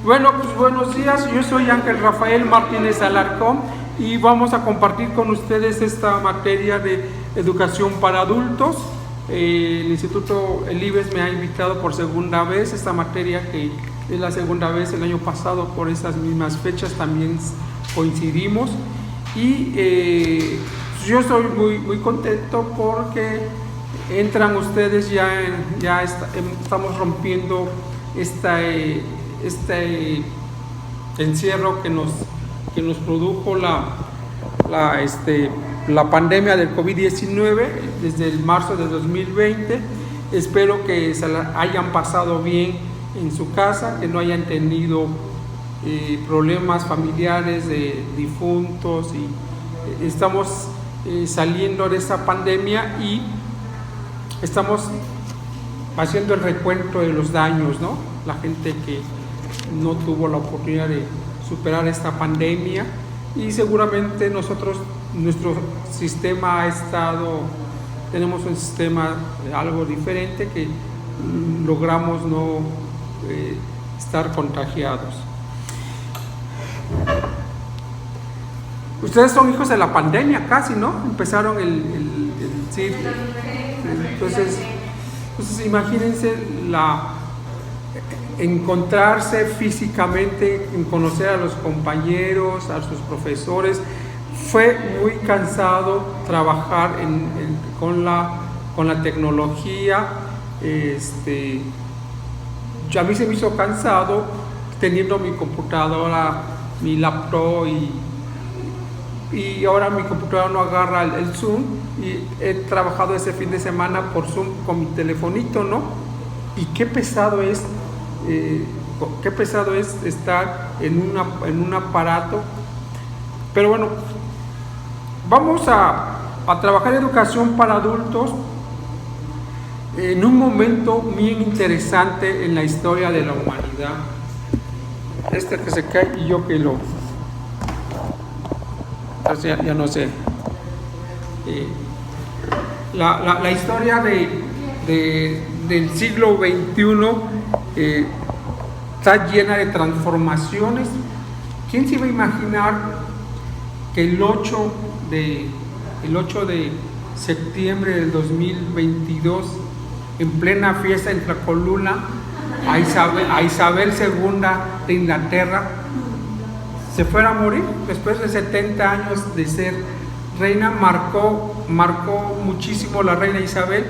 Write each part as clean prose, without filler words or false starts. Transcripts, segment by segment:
Bueno, pues buenos días, yo soy Ángel Rafael Martínez Alarcón y vamos a compartir con ustedes esta materia de educación para adultos. El Instituto El IBES me ha invitado por segunda vez, esta materia que es la segunda vez. El año pasado por esas mismas fechas también coincidimos y yo estoy muy contento porque entran ustedes estamos rompiendo este encierro que nos produjo la pandemia del COVID-19 desde el marzo de 2020. Espero que se la hayan pasado bien en su casa, que no hayan tenido problemas familiares de difuntos, y estamos saliendo de esa pandemia y estamos haciendo el recuento de los daños, ¿no? La gente que no tuvo la oportunidad de superar esta pandemia, y seguramente nuestro sistema tenemos un sistema algo diferente, que logramos no estar contagiados. Ustedes son hijos de la pandemia casi, ¿no? Empezaron sí. Entonces imagínense encontrarse físicamente, en conocer a los compañeros, a sus profesores. Fue muy cansado trabajar con la tecnología. A mí se me hizo cansado teniendo mi computadora, mi laptop, y ahora mi computadora no agarra el Zoom, y he trabajado ese fin de semana por Zoom con mi telefonito, ¿no? Y qué pesado es estar en un aparato. Pero bueno, vamos a trabajar educación para adultos en un momento bien interesante en la historia de la humanidad. Que se cae y yo que lo... Entonces ya no sé. La historia del siglo XXI está llena de transformaciones. ¿Quién se iba a imaginar que el 8 de septiembre del 2022, en plena fiesta en Tlacolula, a Isabel II de Inglaterra se fuera a morir después de 70 años de ser reina? Marcó muchísimo la reina Isabel.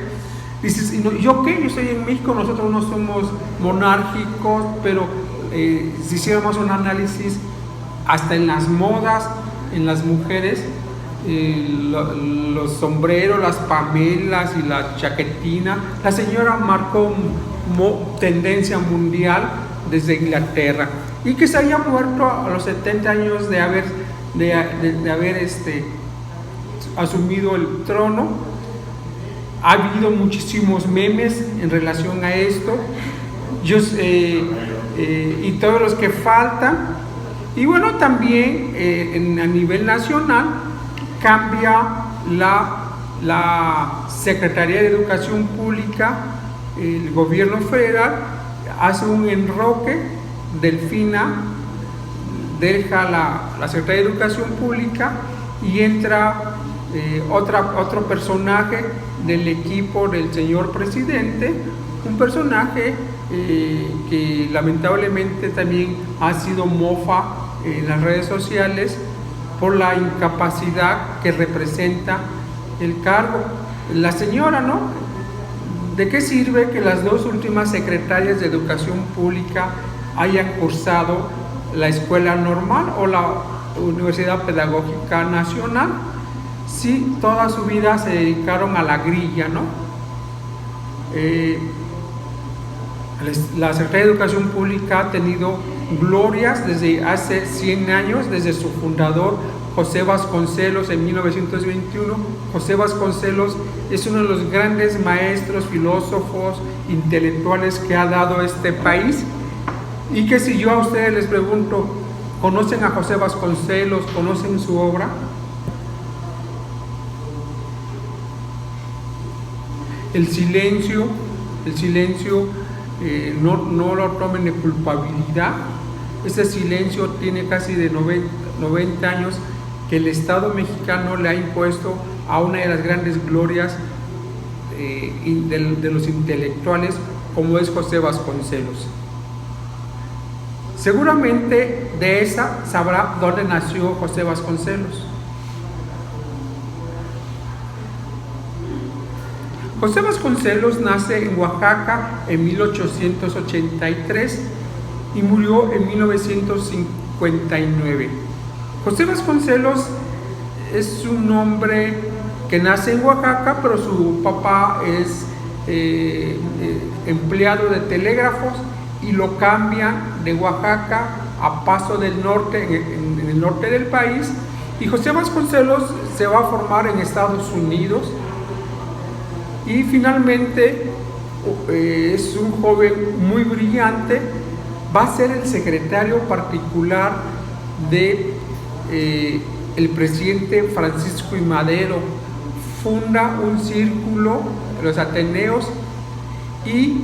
Dices, ¿yo qué? Yo estoy en México, nosotros no somos monárquicos, pero si hiciéramos un análisis, hasta en las modas, en las mujeres, los sombreros, las pamelas y la chaquetina, la señora marcó tendencia mundial desde Inglaterra, y que se haya muerto a los 70 años de haber asumido el trono. Ha habido muchísimos memes en relación a esto, y todos los que faltan. Y bueno, también a nivel nacional cambia la Secretaría de Educación Pública. El gobierno federal hace un enroque. Delfina deja la Secretaría de Educación Pública y entra otro personaje del equipo del señor presidente, un personaje que lamentablemente también ha sido mofa en las redes sociales por la incapacidad que representa el cargo. La señora, ¿no? ¿De qué sirve que las dos últimas secretarias de Educación Pública hayan cursado la escuela normal o la Universidad Pedagógica Nacional, si toda su vida se dedicaron a la grilla, ¿no? La Secretaría de Educación Pública ha tenido glorias desde hace 100 años, desde su fundador José Vasconcelos en 1921. José Vasconcelos es uno de los grandes maestros, filósofos, intelectuales que ha dado este país. Y que si yo a ustedes les pregunto, ¿conocen a José Vasconcelos? ¿Conocen su obra? El silencio, no lo tomen de culpabilidad. ese silencio tiene casi de 90 años que el Estado mexicano le ha impuesto a una de las grandes glorias de los intelectuales, como es José Vasconcelos. Seguramente de esa sabrá dónde nació José Vasconcelos. José Vasconcelos nace en Oaxaca en 1883 y murió en 1959. José Vasconcelos es un hombre que nace en Oaxaca, pero su papá es empleado de telégrafos y lo cambian de Oaxaca a Paso del Norte, en el norte del país, y José Vasconcelos se va a formar en Estados Unidos y finalmente es un joven muy brillante. Va a ser el secretario particular de el presidente Francisco I. Madero. Funda un círculo, los Ateneos, y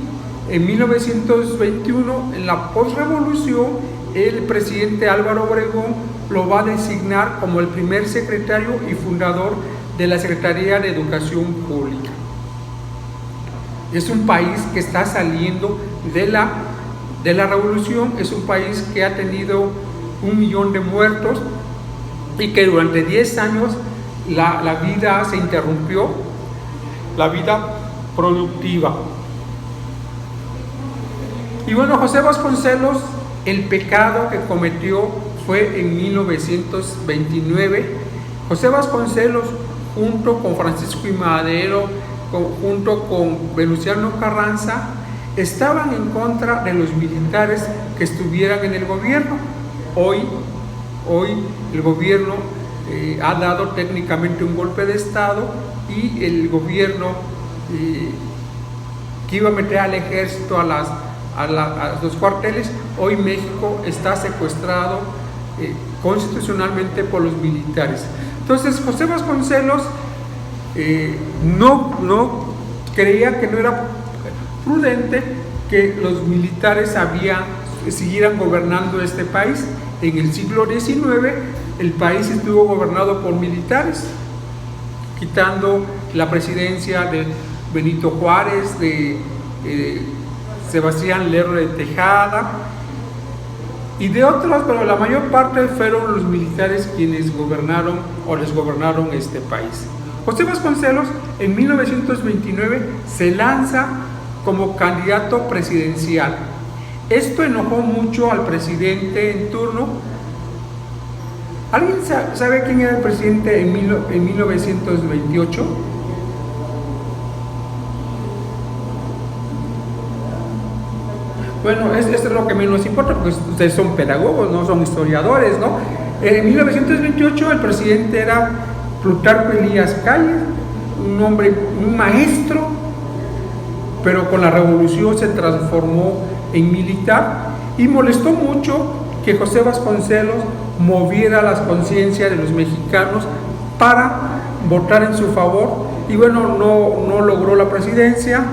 en 1921, en la posrevolución, el presidente Álvaro Obregón lo va a designar como el primer secretario y fundador de la Secretaría de Educación Pública. Es un país que está saliendo de la revolución, es un país que ha tenido 1 millón de muertos y que durante 10 años la vida se interrumpió, la vida productiva. Y bueno, José Vasconcelos, el pecado que cometió fue en 1929. José Vasconcelos, junto con Francisco I. Madero, junto con Venustiano Carranza, estaban en contra de los militares que estuvieran en el gobierno. Hoy el gobierno ha dado técnicamente un golpe de Estado y el gobierno que iba a meter al ejército a los cuarteles, hoy México está secuestrado constitucionalmente por los militares. Entonces José Vasconcelos no creía que no era prudente que los militares siguieran gobernando este país. En el siglo XIX el país estuvo gobernado por militares, quitando la presidencia de Benito Juárez, de Sebastián Lerdo de Tejada y de otros, pero la mayor parte fueron los militares quienes gobernaron o les gobernaron este país. José Vasconcelos en 1929 se lanza como candidato presidencial. Esto enojó mucho al presidente en turno. ¿Alguien sabe quién era el presidente en 1928? Bueno, esto es lo que menos importa, porque ustedes son pedagogos, no son historiadores, ¿no? En 1928 el presidente era Plutarco Elías Calles, un hombre, un maestro, pero con la revolución se transformó en militar y molestó mucho que José Vasconcelos moviera las conciencias de los mexicanos para votar en su favor, y bueno, no logró la presidencia.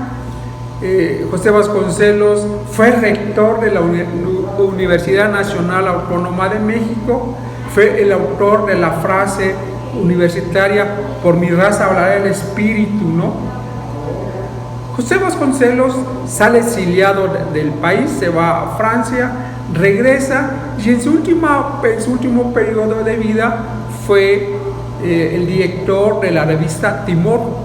José Vasconcelos fue rector de la Universidad Nacional Autónoma de México, fue el autor de la frase universitaria: por mi raza hablará el espíritu, ¿no? José Vasconcelos sale exiliado del país, se va a Francia, regresa y en su último periodo de vida fue el director de la revista Timor.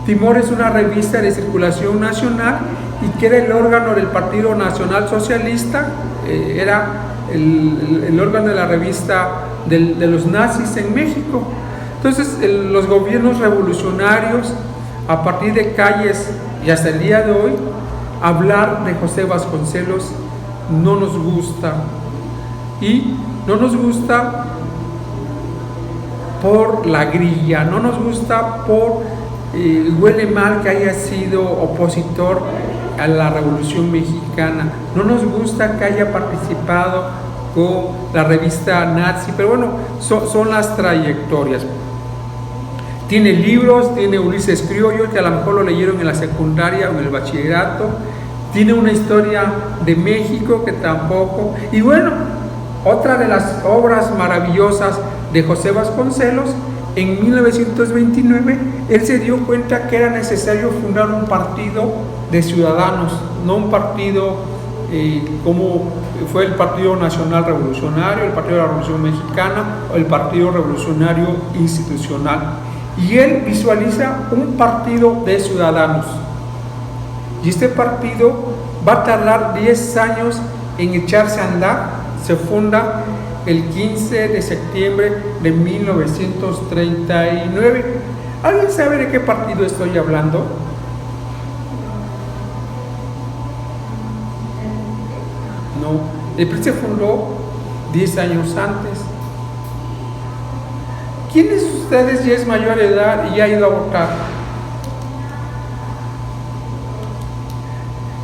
Timor es una revista de circulación nacional y que era el órgano del Partido Nacional Socialista, era el órgano de la revista de los nazis en México. Entonces los gobiernos revolucionarios, a partir de Calles y hasta el día de hoy, hablar de José Vasconcelos no nos gusta, y no nos gusta por la grilla, no nos gusta por huele mal que haya sido opositor a la Revolución Mexicana, no nos gusta que haya participado con la revista nazi, pero bueno, son las trayectorias. Tiene libros, tiene Ulises Criollo, que a lo mejor lo leyeron en la secundaria o en el bachillerato, tiene una historia de México que tampoco, y bueno, Otra de las obras maravillosas de José Vasconcelos, en 1929, él se dio cuenta que era necesario fundar un partido de ciudadanos, no un partido como fue el Partido Nacional Revolucionario, el Partido de la Revolución Mexicana o el Partido Revolucionario Institucional. Y él visualiza un partido de ciudadanos. Y este partido va a tardar 10 años en echarse a andar. Se funda el 15 de septiembre de 1939. ¿Alguien sabe de qué partido estoy hablando? No, el PRI se fundó 10 años antes. ¿Quién de ustedes ya es mayor de edad y ha ido a votar?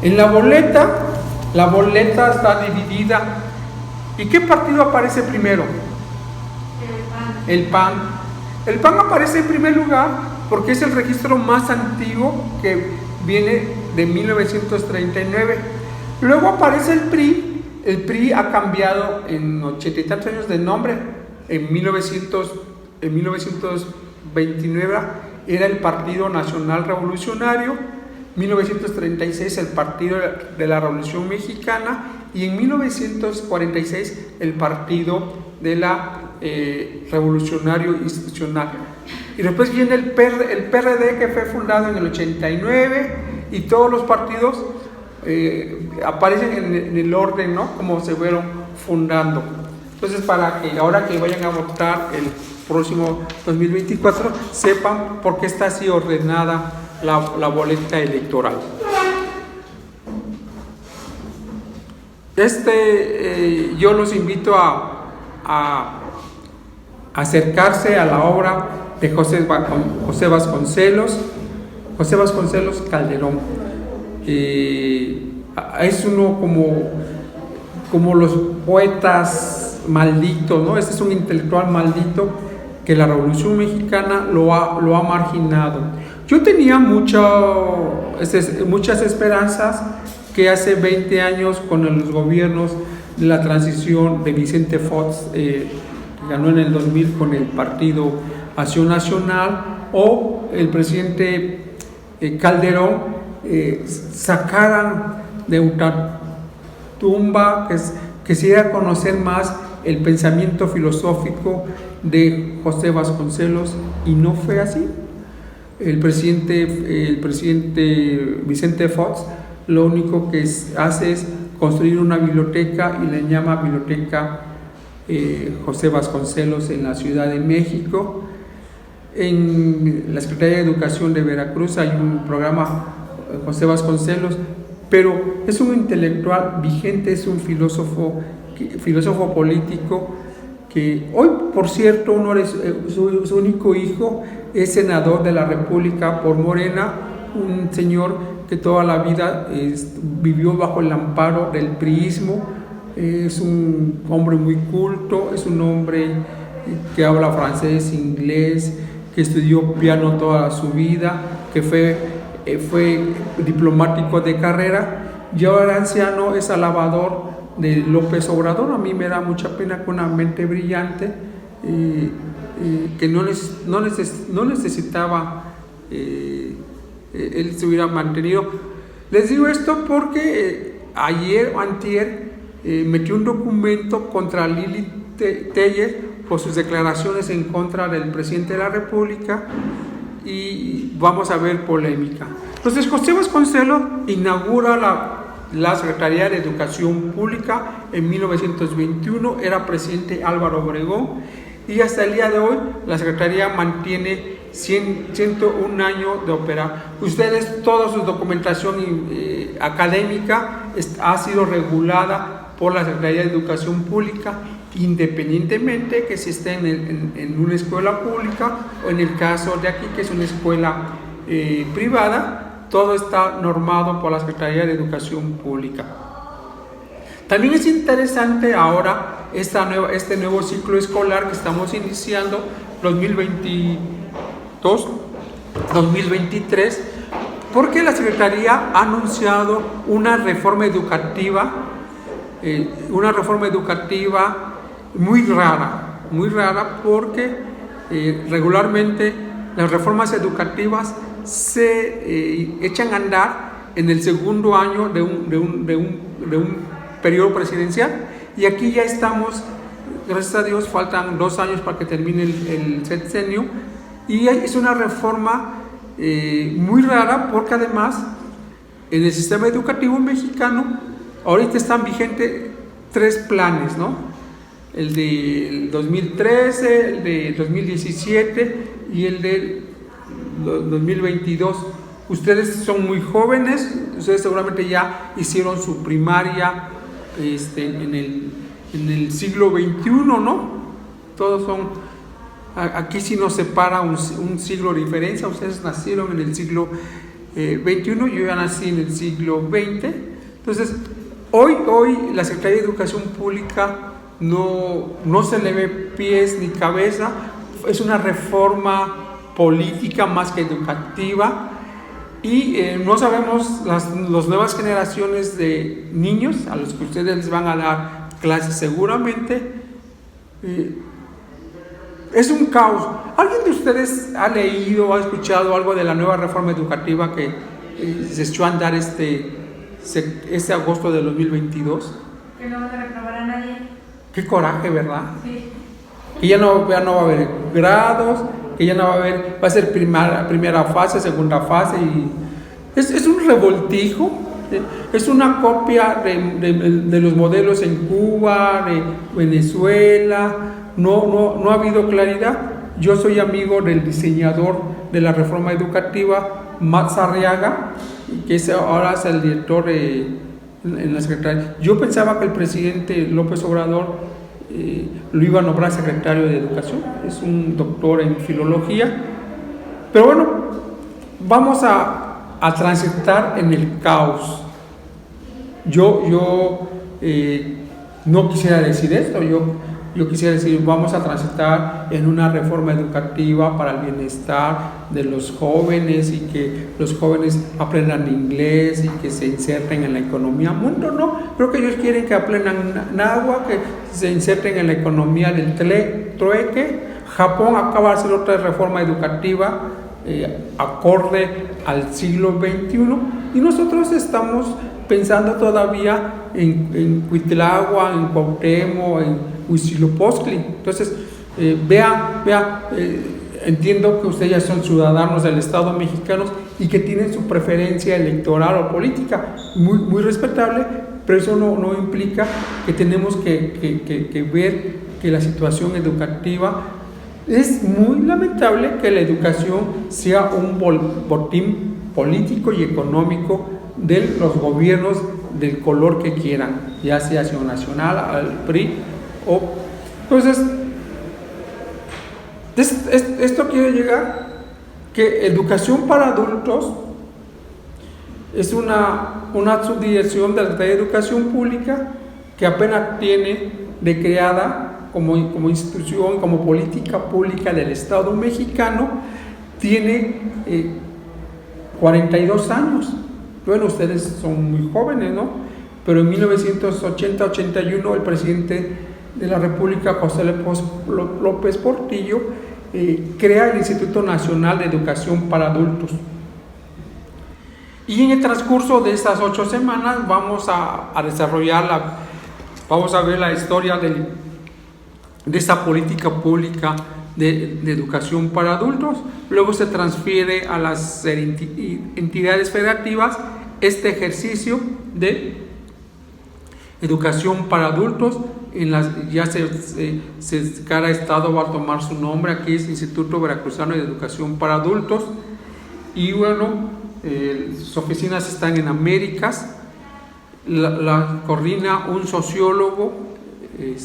En la boleta está dividida. ¿Y qué partido aparece primero? El PAN. El PAN aparece en primer lugar porque es el registro más antiguo, que viene de 1939. Luego aparece el PRI. El PRI ha cambiado en 80 y tantos años de nombre. En 1929 era el Partido Nacional Revolucionario, 1936 el Partido de la Revolución Mexicana y en 1946 el Partido de la Revolucionario Institucional. Y después viene el PRD, que fue fundado en el 89, y todos los partidos aparecen en el orden, ¿no?, como se fueron fundando. Entonces, para que ahora que vayan a votar el próximo 2024 sepan por qué está así ordenada la boleta electoral. Yo los invito a acercarse a la obra de José Vasconcelos Calderón. Es uno como los poetas malditos, ¿no? Este es un intelectual maldito que la Revolución Mexicana lo ha marginado. Yo tenía muchas esperanzas que hace 20 años, con los gobiernos de la transición de Vicente Fox, que ganó en el 2000 con el Partido Acción Nacional, o el presidente Calderón, sacaran de ultratumba, que se diera a conocer más el pensamiento filosófico de José Vasconcelos, y no fue así. El presidente Vicente Fox lo único que hace es construir una biblioteca y la llama Biblioteca José Vasconcelos en la Ciudad de México. En la Secretaría de Educación de Veracruz hay un programa José Vasconcelos, pero es un intelectual vigente, es un filósofo político que hoy, por cierto, su único hijo es senador de la República por Morena, un señor que toda la vida vivió bajo el amparo del priismo. Es un hombre muy culto, es un hombre que habla francés, inglés, que estudió piano toda su vida, que fue diplomático de carrera, y ahora anciano es alabador de López Obrador. A mí me da mucha pena con una mente brillante que no necesitaba él se hubiera mantenido. Les digo esto porque ayer o antier metió un documento contra Lili Telles por sus declaraciones en contra del presidente de la República, y vamos a ver polémica. Entonces, José Vasconcelos inaugura la Secretaría de Educación Pública en 1921, era presidente Álvaro Obregón, y hasta el día de hoy la Secretaría mantiene 101 años de operar. Ustedes, toda su documentación académica ha sido regulada por la Secretaría de Educación Pública, independientemente que si esté en una escuela pública o en el caso de aquí, que es una escuela privada. Todo está normado por la Secretaría de Educación Pública. También es interesante ahora este nuevo ciclo escolar que estamos iniciando, 2022-2023, porque la Secretaría ha anunciado una reforma educativa una reforma educativa muy rara porque regularmente las reformas educativas se echan a andar en el segundo año de un periodo presidencial, y aquí ya estamos, gracias a Dios, faltan 2 años para que termine el sexenio, y es una reforma muy rara porque además en el sistema educativo mexicano ahorita están vigentes 3 planes, ¿no? El del 2013, el del 2017 y el del 2022. Ustedes son muy jóvenes, ustedes seguramente ya hicieron su primaria en el siglo XXI, ¿no? Todos son, aquí sí nos separa un siglo de diferencia. Ustedes nacieron en el siglo XXI, yo ya nací en el siglo XX. Entonces, hoy la Secretaría de Educación Pública no se le ve pies ni cabeza, es una reforma política más que educativa, y no sabemos las nuevas generaciones de niños a los que ustedes les van a dar clases seguramente. Es un caos. ¿Alguien de ustedes ha leído o ha escuchado algo de la nueva reforma educativa que se echó a andar este agosto de 2022? Que no van a reprobar a nadie. Qué coraje, ¿verdad? Sí. Que ya no va a haber grados, que ya no va a ser primera fase, segunda fase, y es un revoltijo, es una copia de los modelos en Cuba, de Venezuela. No ha habido claridad. Yo soy amigo del diseñador de la reforma educativa, Max Arriaga, que ahora es el director en la Secretaría. Yo pensaba que el presidente López Obrador lo iba a nombrar secretario de Educación, es un doctor en filología, pero bueno, vamos a transitar en el caos. Yo no quisiera decir esto, yo quisiera decir, vamos a transitar en una reforma educativa para el bienestar de los jóvenes, y que los jóvenes aprendan inglés y que se inserten en la economía. Mundo no, creo que ellos quieren que aprendan náhuatl, que se inserten en la economía del trueque. Japón acaba de hacer otra reforma educativa acorde al siglo XXI, y nosotros estamos pensando todavía en Cuitlagua, en Cuauhtémoc, en Huitzilopochtli. Entonces, entiendo que ustedes ya son ciudadanos del Estado mexicano y que tienen su preferencia electoral o política, muy respetable, pero eso no implica que tenemos que ver que la situación educativa es muy lamentable, que la educación sea un botín político y económico de los gobiernos del color que quieran, ya sea Acción Nacional, al PRI o... Entonces, esto quiere llegar, que educación para adultos es una subdirección de la Secretaría de Educación Pública que apenas tiene de creada como institución, como política pública del Estado mexicano, tiene 42 años. Bueno, ustedes son muy jóvenes, ¿no? Pero en 1980-81 el presidente de la República, José López Portillo, crea el Instituto Nacional de Educación para Adultos. Y en el transcurso de estas 8 semanas vamos a desarrollar vamos a ver la historia de esta política pública de educación para adultos. Luego se transfiere a las entidades federativas este ejercicio de educación para adultos. Cada estado va a tomar su nombre. Aquí es Instituto Veracruzano de Educación para Adultos, y bueno, sus oficinas están en Américas. La coordina un sociólogo, el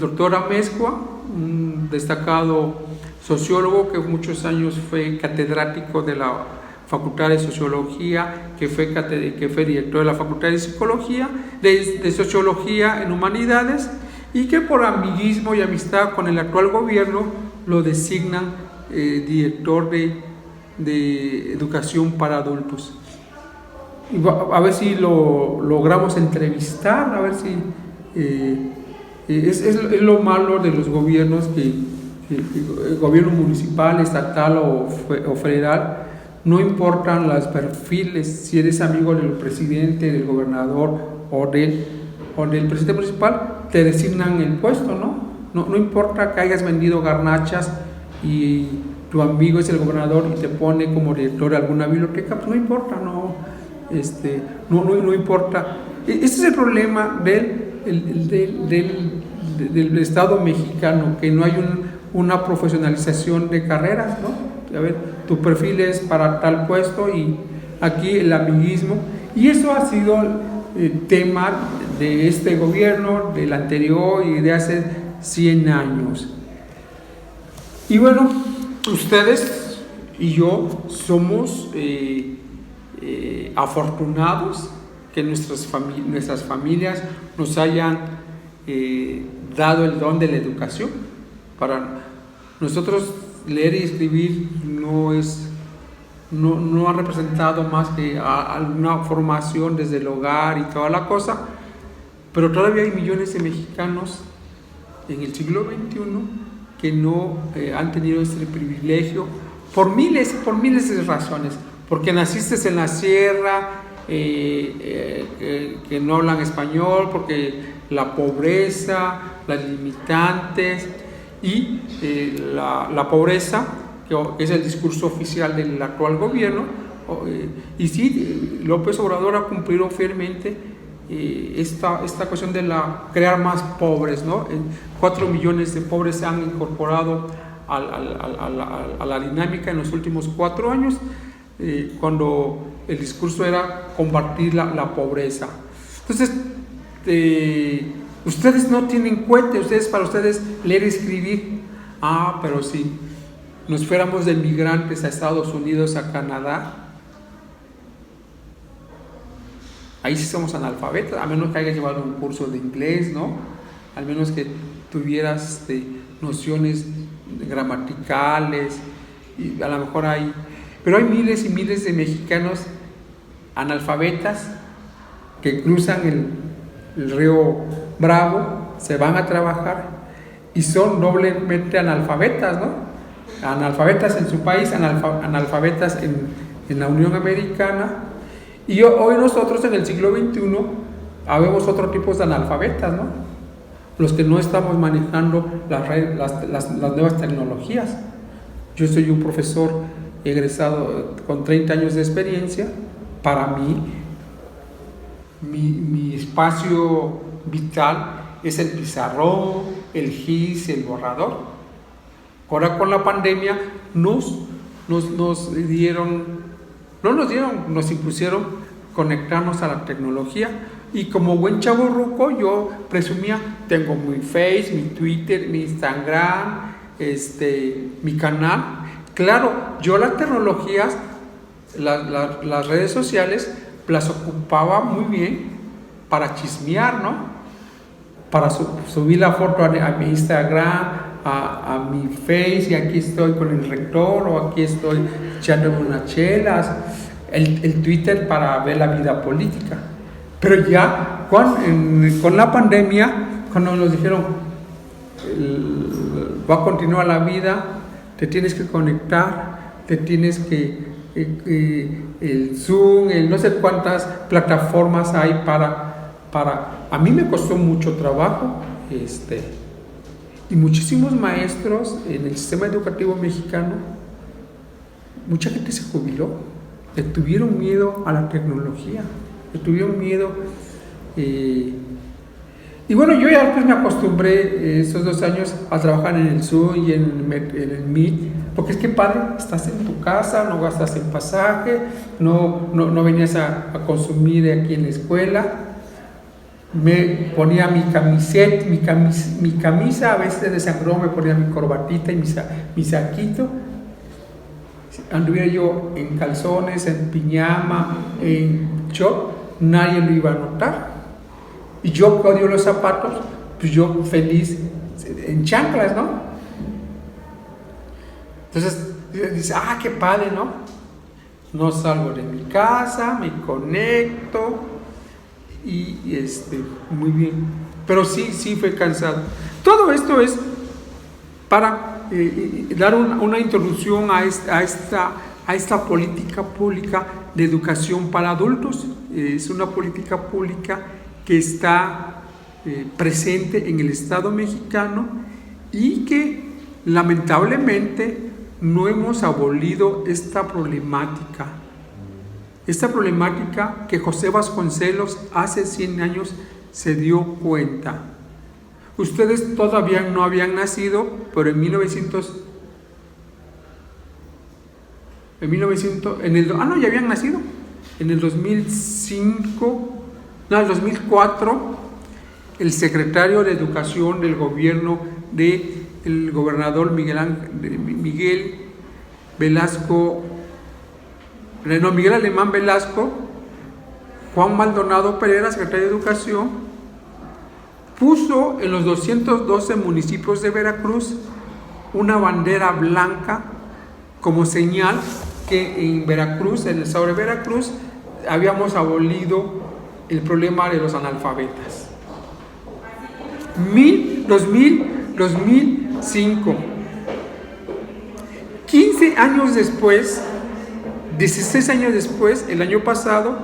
doctor Amezcua, un destacado sociólogo que muchos años fue catedrático de la Facultad de Sociología, que fue director de la Facultad de Psicología, de Sociología en Humanidades, y que por amiguismo y amistad con el actual gobierno lo designan director de Educación para Adultos. y a ver si lo logramos entrevistar, a ver si es lo malo de los gobiernos, que el gobierno municipal, estatal o federal, no importan los perfiles. Si eres amigo del presidente, del gobernador o del presidente municipal, te designan el puesto, ¿no? No importa que hayas vendido garnachas y tu amigo es el gobernador y te pone como director de alguna biblioteca, pues no importa, no importa. Este es el problema del Estado mexicano, que no hay una profesionalización de carreras, ¿no? A ver, tu perfil es para tal puesto, y aquí el amiguismo, y eso ha sido tema de este gobierno, del anterior y de hace 100 años. Y bueno, ustedes y yo somos afortunados que nuestras familias nos hayan dado el don de la educación. Para nosotros leer y escribir no ha representado más que alguna formación desde el hogar y toda la cosa, pero todavía hay millones de mexicanos en el siglo XXI que no han tenido este privilegio por miles de razones, porque naciste en la sierra, que no hablan español, porque la pobreza, las limitantes y la pobreza, que es el discurso oficial del actual gobierno. Y sí, López Obrador ha cumplido fielmente esta cuestión de crear más pobres, ¿no? 4 millones de pobres se han incorporado a la dinámica en los últimos 4 años, cuando el discurso era combatir la pobreza. Entonces, ustedes no tienen cohete, para ustedes leer y escribir, pero si nos fuéramos de migrantes a Estados Unidos, a Canadá, ahí sí somos analfabetas, a menos que hayas llevado un curso de inglés, ¿no? Al menos que tuvieras nociones gramaticales, y a lo mejor pero hay miles y miles de mexicanos analfabetas que cruzan el río Bravo, se van a trabajar y son doblemente analfabetas, ¿no? Analfabetas en su país, analfabetas en la Unión Americana. Y hoy nosotros en el siglo XXI habemos otro tipo de analfabetas, ¿no? Los que no estamos manejando las nuevas tecnologías. Yo soy un profesor egresado con 30 años de experiencia. Para mí, mi espacio vital es el pizarrón, el GIS, el borrador. Ahora con la pandemia nos impusieron conectarnos a la tecnología, y como buen chavorruco yo presumía, tengo mi Face, mi Twitter, mi Instagram, mi canal. Claro, yo las tecnologías, las redes sociales las ocupaba muy bien para chismear, ¿no? Para subir la foto a mi Instagram, a mi Face, y aquí estoy con el rector, o aquí estoy echándome unas chelas. El Twitter para ver la vida política. Pero ya con la pandemia, cuando nos dijeron va a continuar la vida, te tienes que conectar, te tienes que el Zoom, no sé cuántas plataformas hay para a mí me costó mucho trabajo, y muchísimos maestros en el sistema educativo mexicano, mucha gente se jubiló, le tuvieron miedo a la tecnología, le tuvieron miedo, y bueno, yo ya después me acostumbré estos 2 años a trabajar en el Zoom y en el Meet, porque es que padre, estás en tu casa, no gastas en pasaje, no venías a consumir aquí en la escuela. Me ponía mi camiseta, mi camisa, a veces de sangró, me ponía mi corbatita y mi saquito. Anduviera yo en calzones, en pijama, en short, nadie lo iba a notar. Y yo que odio los zapatos, pues yo feliz en chanclas, ¿no? Entonces dice, qué padre, ¿no? No salgo de mi casa, me conecto y muy bien. Pero sí fue cansado. Todo esto es para dar una introducción a esta política pública de educación para adultos. Es una política pública que está presente en el Estado mexicano y que lamentablemente no hemos abolido esta problemática que José Vasconcelos hace 100 años se dio cuenta. Ustedes todavía no habían nacido, pero en 2004, el secretario de Educación del gobierno del gobernador Miguel Alemán Velasco, Juan Maldonado Pereira, secretario de Educación, puso en los 212 municipios de Veracruz una bandera blanca como señal que en Veracruz, en el estado de Veracruz, habíamos abolido el problema de los analfabetas. 2005. 15 años después, 16 años después, el año pasado,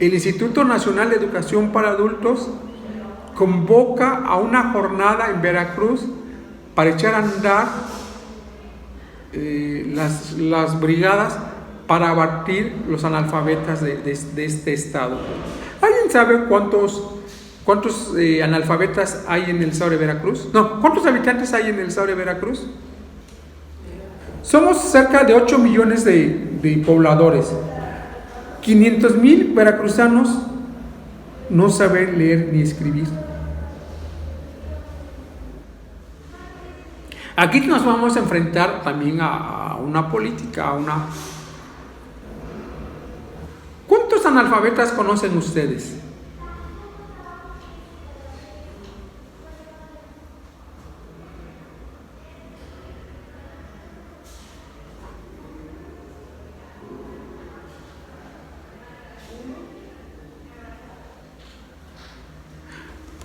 el Instituto Nacional de Educación para Adultos convoca a una jornada en Veracruz para echar a andar las brigadas para abatir los analfabetas de este estado. ¿Alguien sabe cuántos analfabetas hay en el estado de Veracruz? No, ¿cuántos habitantes hay en el estado de Veracruz? Somos cerca de 8 millones de pobladores. 500,000 veracruzanos no saben leer ni escribir. Aquí nos vamos a enfrentar también a una política, ¿Cuántos analfabetas conocen ustedes?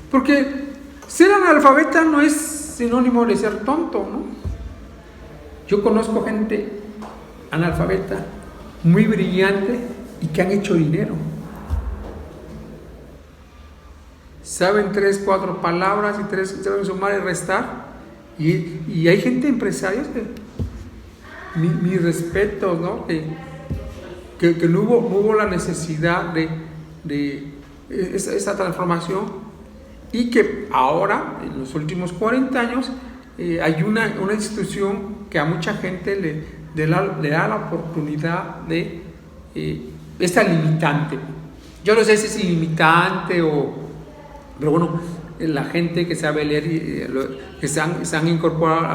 Porque ser analfabeta no es sinónimo de ser tonto, ¿no? Yo conozco gente analfabeta muy brillante y que han hecho dinero. Saben 3, 4 palabras y saben sumar y restar. Y hay gente, empresarios, que mi respeto, ¿no? Que no hubo la necesidad de esa transformación. Y que ahora, en los últimos 40 años, hay una institución que a mucha gente le da la oportunidad de esta limitante. Yo no sé si es ilimitante pero bueno, la gente que sabe leer, que se han incorporado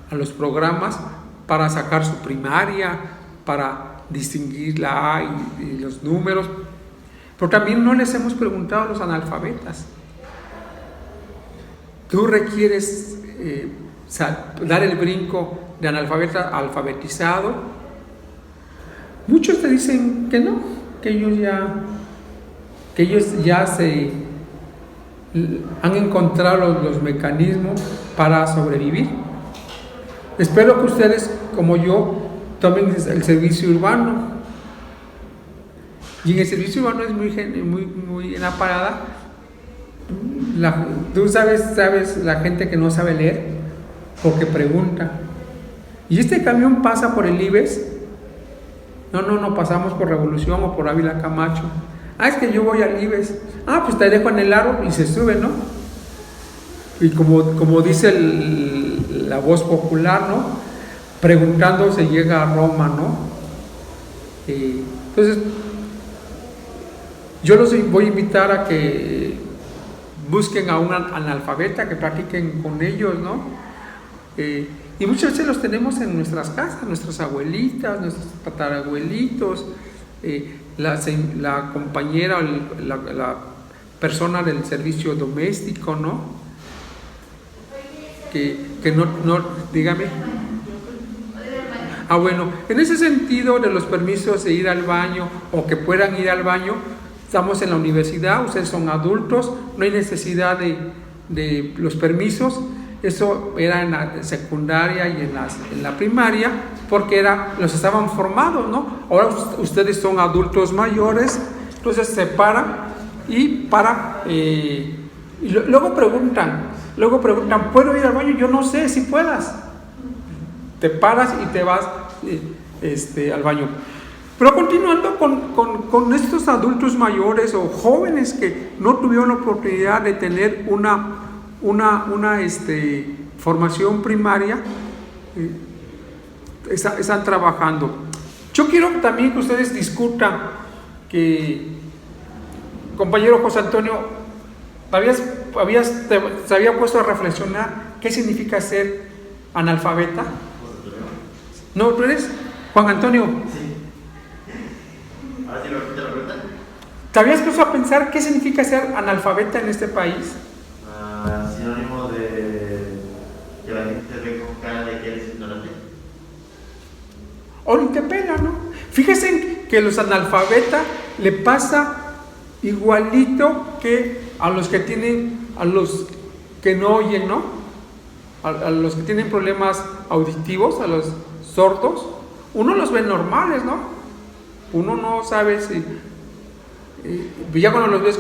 a los programas para sacar su primaria, para distinguir la A y los números. Pero también no les hemos preguntado a los analfabetas. Tú requieres dar el brinco de analfabeta a alfabetizado. Muchos te dicen que no, que ellos ya se han encontrado los mecanismos para sobrevivir. Espero que ustedes, como yo, tomen el servicio urbano. Y en el servicio urbano es muy en la parada. Tú sabes la gente que no sabe leer porque pregunta. ¿Y este camión pasa por el IBES? No pasamos por Revolución o por Ávila Camacho. Es que yo voy al IBES. Pues te dejo en el aro y se sube, ¿no? Y como dice la voz popular, ¿no? Preguntando se llega a Roma, ¿no? Entonces, yo los voy a invitar a que busquen a un analfabeta, que practiquen con ellos, ¿no? Y muchas veces los tenemos en nuestras casas, nuestras abuelitas, nuestros tatarabuelitos, la compañera, la persona del servicio doméstico, ¿no? Que no, dígame. Bueno, en ese sentido de los permisos de ir al baño o que puedan ir al baño, estamos en la universidad, ustedes son adultos, no hay necesidad de los permisos. Eso era en la secundaria y en la primaria, porque los estaban formados, ¿no? Ahora ustedes son adultos mayores, entonces se paran y luego preguntan, ¿puedo ir al baño? Yo no sé si puedas. Te paras y te vas al baño. Pero continuando con estos adultos mayores o jóvenes que no tuvieron la oportunidad de tener una formación primaria, están trabajando. Yo quiero también que ustedes discutan, compañero José Antonio, ¿te había puesto a reflexionar qué significa ser analfabeta? ¿No? ¿Tú eres? Juan Antonio. Sí. Ahora sí te lo preguntan. ¿Te habías puesto a pensar qué significa ser analfabeta en este país? Sinónimo de que la gente te ve con cara de que eres ignorante. O ni te pela, ¿no? Fíjense que los analfabetas le pasa igualito que a los que no oyen, ¿no? A los que tienen problemas auditivos, a los sordos, uno los ve normales, ¿no? Uno no sabe si ya cuando los ves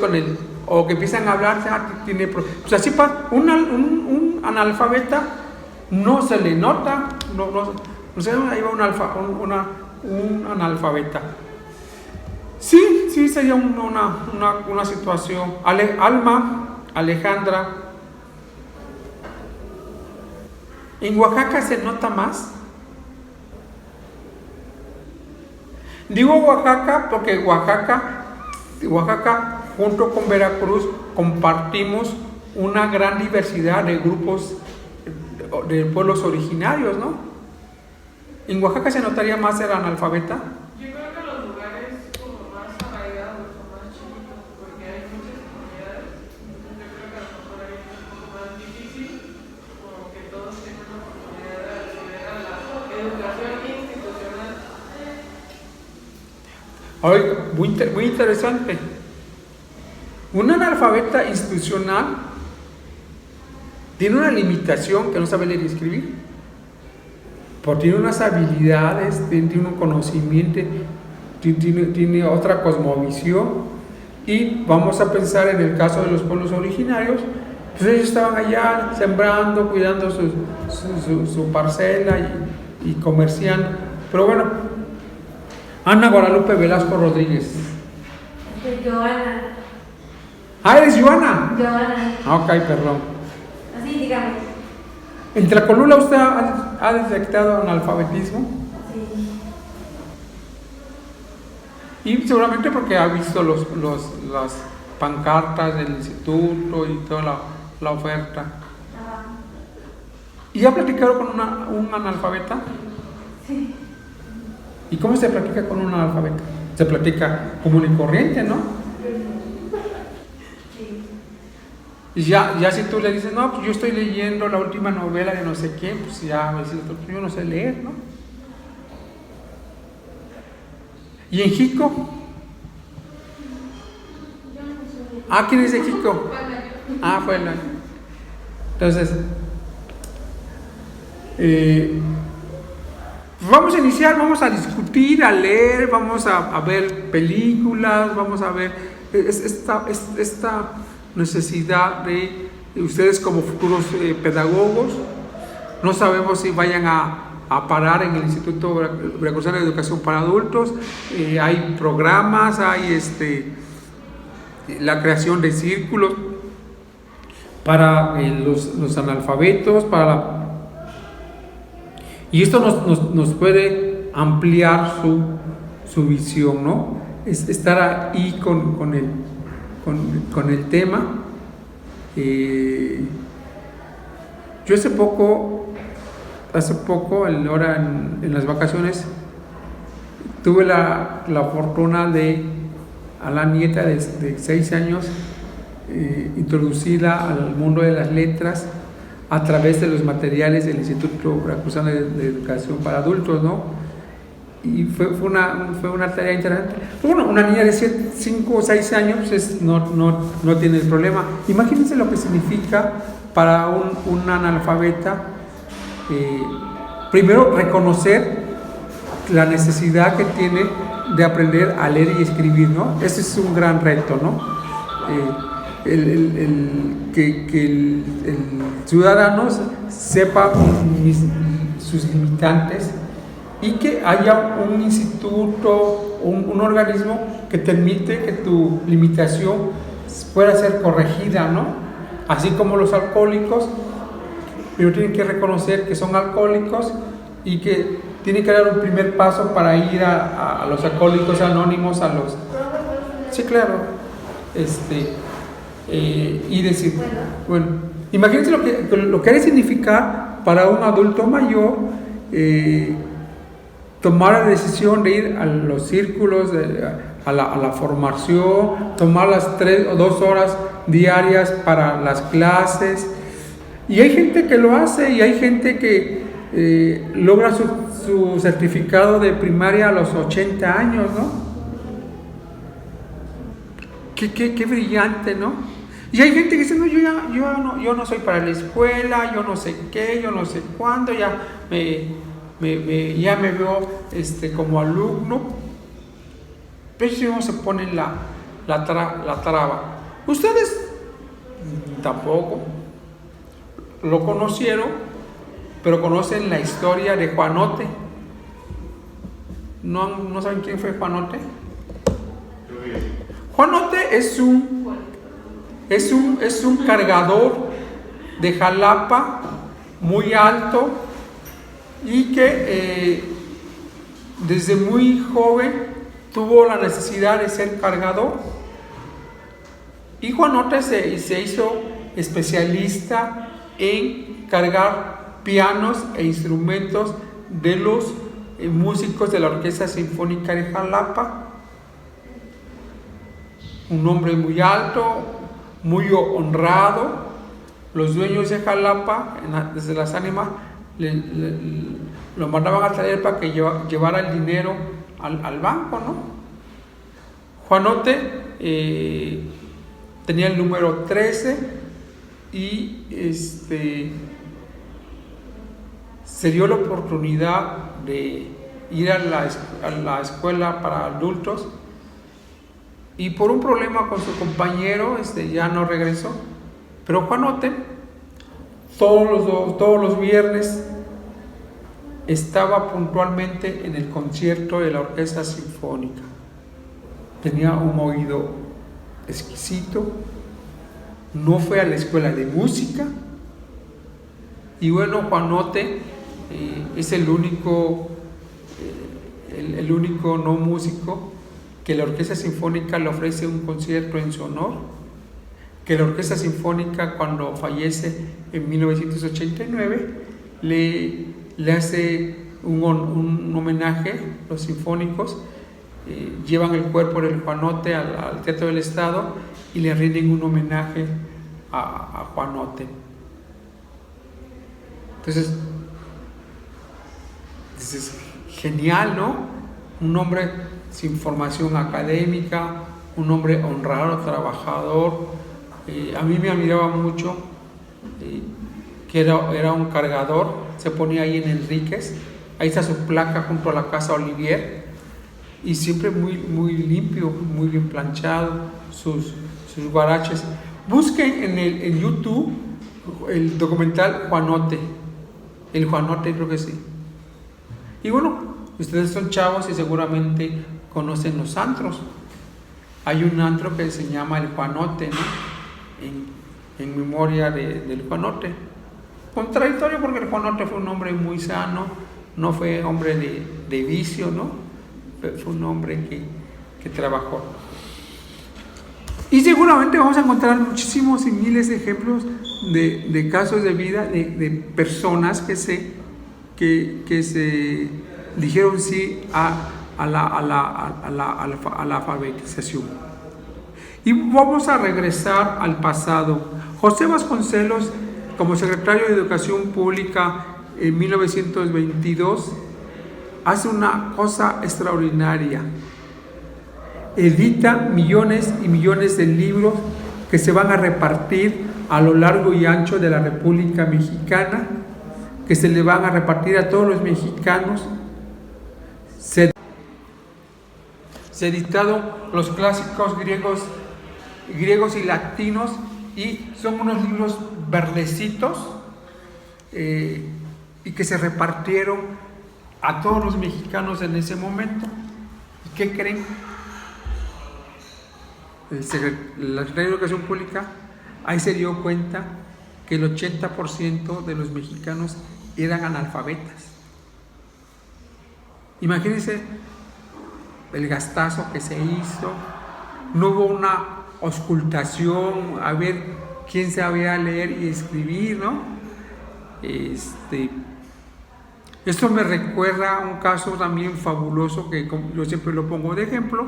o que empiezan a hablar, ya tiene problemas. Pues así pasa, un analfabeta no se le nota, no sé, ahí va un analfabeta. Sí, sería una situación. Alejandra, ¿en Oaxaca se nota más? Digo Oaxaca porque Oaxaca junto con Veracruz compartimos una gran diversidad de grupos de pueblos originarios, ¿no? ¿En Oaxaca se notaría más ser analfabeta? Yo creo que los lugares como más arraigados o más chiquitos, porque hay muchas comunidades, entonces yo creo que a lo mejor ahí es un poco más difícil, como que todos tengan la oportunidad de acceder a la educación institucional. Muy interesante. Un analfabeta institucional tiene una limitación que no sabe leer y escribir, porque tiene unas habilidades, tiene un conocimiento, tiene otra cosmovisión. Y vamos a pensar en el caso de los pueblos originarios, pues ellos estaban allá sembrando, cuidando su parcela y comerciando. Pero bueno, Ana Guadalupe Velasco Rodríguez. Joana. ¿Eres Joana? Joana. Ok, perdón. Así, digamos. ¿En Tlacolula usted ha detectado analfabetismo? Sí. Y seguramente porque ha visto las pancartas del instituto y toda la oferta. Ajá. ¿Y ha platicado con un analfabeta? Sí. ¿Y cómo se platica con un analfabeta? Se platica común y corriente, ¿no? Sí. Y ya si tú le dices, no, pues yo estoy leyendo la última novela de no sé quién, pues ya me dices, yo no sé leer, ¿no? ¿Y en Jico? ¿Quién es de Jico? Fue el año. Entonces, vamos a iniciar, vamos a discutir, a leer, vamos a ver películas, vamos a ver esta necesidad de ustedes como futuros pedagogos. No sabemos si vayan a parar en el Instituto Veracruzano de Educación para Adultos. Hay programas, hay la creación de círculos para los analfabetos, y esto nos puede ampliar su visión, ¿no? Estar ahí con el tema. Yo hace poco, ahora en las vacaciones, tuve la fortuna a la nieta de 6 años introducirla al mundo de las letras a través de los materiales del Instituto Veracruzano de Educación para Adultos, ¿no? y fue una tarea interesante. Pero bueno, una niña de 5 o 6 años pues no tiene el problema. Imagínense lo que significa para un analfabeta, primero reconocer la necesidad que tiene de aprender a leer y escribir, ¿no? Ese es un gran reto, ¿no? Que el ciudadano sepa sus limitantes y que haya un instituto, un organismo que permite que tu limitación pueda ser corregida, ¿no? Así como los alcohólicos, pero tienen que reconocer que son alcohólicos y que tienen que dar un primer paso para ir a los alcohólicos anónimos, a los... Sí, claro. Y decir, bueno, imagínense lo que ha de significar para un adulto mayor tomar la decisión de ir a los círculos, a la formación, tomar las 3 o 2 horas diarias para las clases. Y hay gente que lo hace y hay gente que logra su certificado de primaria a los 80 años, ¿no? Qué brillante, ¿no? Y hay gente que dice, no, yo no soy para la escuela, yo no sé qué, yo no sé cuándo, ya me veo como alumno. Pero si no se ponen la traba. Ustedes tampoco lo conocieron, pero conocen la historia de Juanote. ¿No saben quién fue Juanote? Juanote es un cargador de Jalapa muy alto y que desde muy joven tuvo la necesidad de ser cargador. Y Juanote se hizo especialista en cargar pianos e instrumentos de los músicos de la Orquesta Sinfónica de Jalapa. Un hombre muy alto, muy honrado. Los dueños de Jalapa, desde las ánimas, lo mandaban a traer para que llevara el dinero al banco, ¿no? Juanote tenía el número 13 y se dio la oportunidad de ir a la escuela para adultos y por un problema con su compañero ya no regresó. Pero Juanote todos los viernes estaba puntualmente en el concierto de la Orquesta Sinfónica. Tenía un oído exquisito, no fue a la escuela de música y bueno, Juanote es el único no músico que la Orquesta Sinfónica le ofrece un concierto en su honor, que la Orquesta Sinfónica cuando fallece en 1989 le hace un homenaje. Los sinfónicos llevan el cuerpo del Juanote al Teatro del Estado y le rinden un homenaje a Juanote. Entonces, es genial, ¿no? Un hombre sin formación académica, un hombre honrado, trabajador. A mí me admiraba mucho que era un cargador, se ponía ahí en Enríquez, ahí está su placa junto a la Casa Olivier, y siempre muy, muy limpio, muy bien planchado, sus guaraches. Busquen en YouTube el documental Juanote, el Juanote creo que sí. Y bueno, ustedes son chavos y seguramente conocen los antros. Hay un antro que se llama el Juanote, ¿no? En memoria del Juanote. Contradictorio porque el Juanote fue un hombre muy sano, no fue hombre de vicio, ¿no? Fue un hombre que trabajó. Y seguramente vamos a encontrar muchísimos y miles de ejemplos de casos de vida de personas que se dijeron sí a la alfabetización. Y vamos a regresar al pasado. José Vasconcelos, como secretario de Educación Pública en 1922, hace una cosa extraordinaria. Edita millones y millones de libros que se van a repartir a lo largo y ancho de la República Mexicana, que se le van a repartir a todos los mexicanos. Se editaron los clásicos griegos y latinos, y son unos libros verdecitos y que se repartieron a todos los mexicanos en ese momento. ¿Y qué creen? La Secretaría de Educación Pública ahí se dio cuenta que el 80% de los mexicanos eran analfabetas. Imagínense el gastazo que se hizo. No hubo una auscultación a ver quién sabía leer y escribir, ¿no? Esto me recuerda a un caso también fabuloso que yo siempre lo pongo de ejemplo.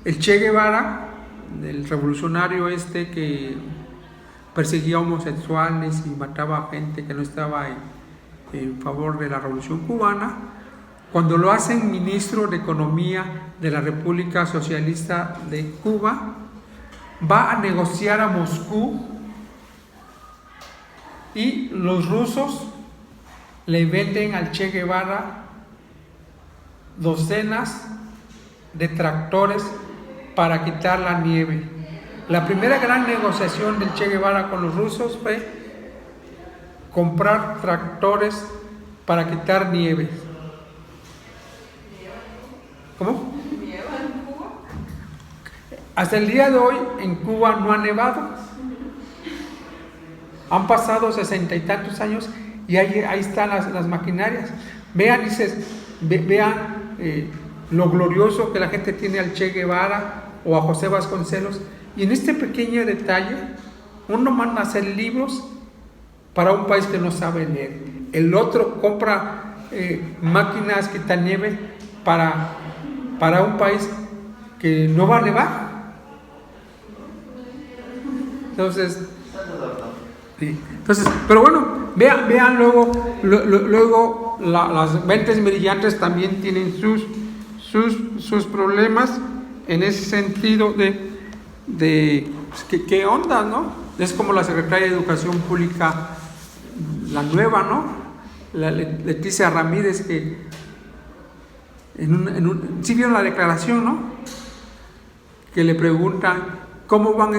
El Che Guevara, el revolucionario que perseguía homosexuales y mataba a gente que no estaba en favor de la revolución cubana, cuando lo hacen ministro de Economía de la República Socialista de Cuba, va a negociar a Moscú y los rusos le venden al Che Guevara docenas de tractores para quitar la nieve. La primera gran negociación del Che Guevara con los rusos fue comprar tractores para quitar nieve. ¿Cómo? ¿Nieva en Cuba? Hasta el día de hoy en Cuba no ha nevado. Han pasado 60 y tantos años y ahí están las maquinarias. Vean, vean lo glorioso que la gente tiene al Che Guevara o a José Vasconcelos. Y en este pequeño detalle, uno manda a hacer libros para un país que no sabe leer. El otro compra máquinas quitanieve para un país que no va a nevar. Entonces, pero bueno, vean luego las mentes brillantes también tienen sus problemas en ese sentido de ¿qué onda, no? Es como la Secretaria de Educación Pública, la nueva, ¿no? Leticia Ramírez, que sí vieron la declaración, ¿no? Que le preguntan cómo le van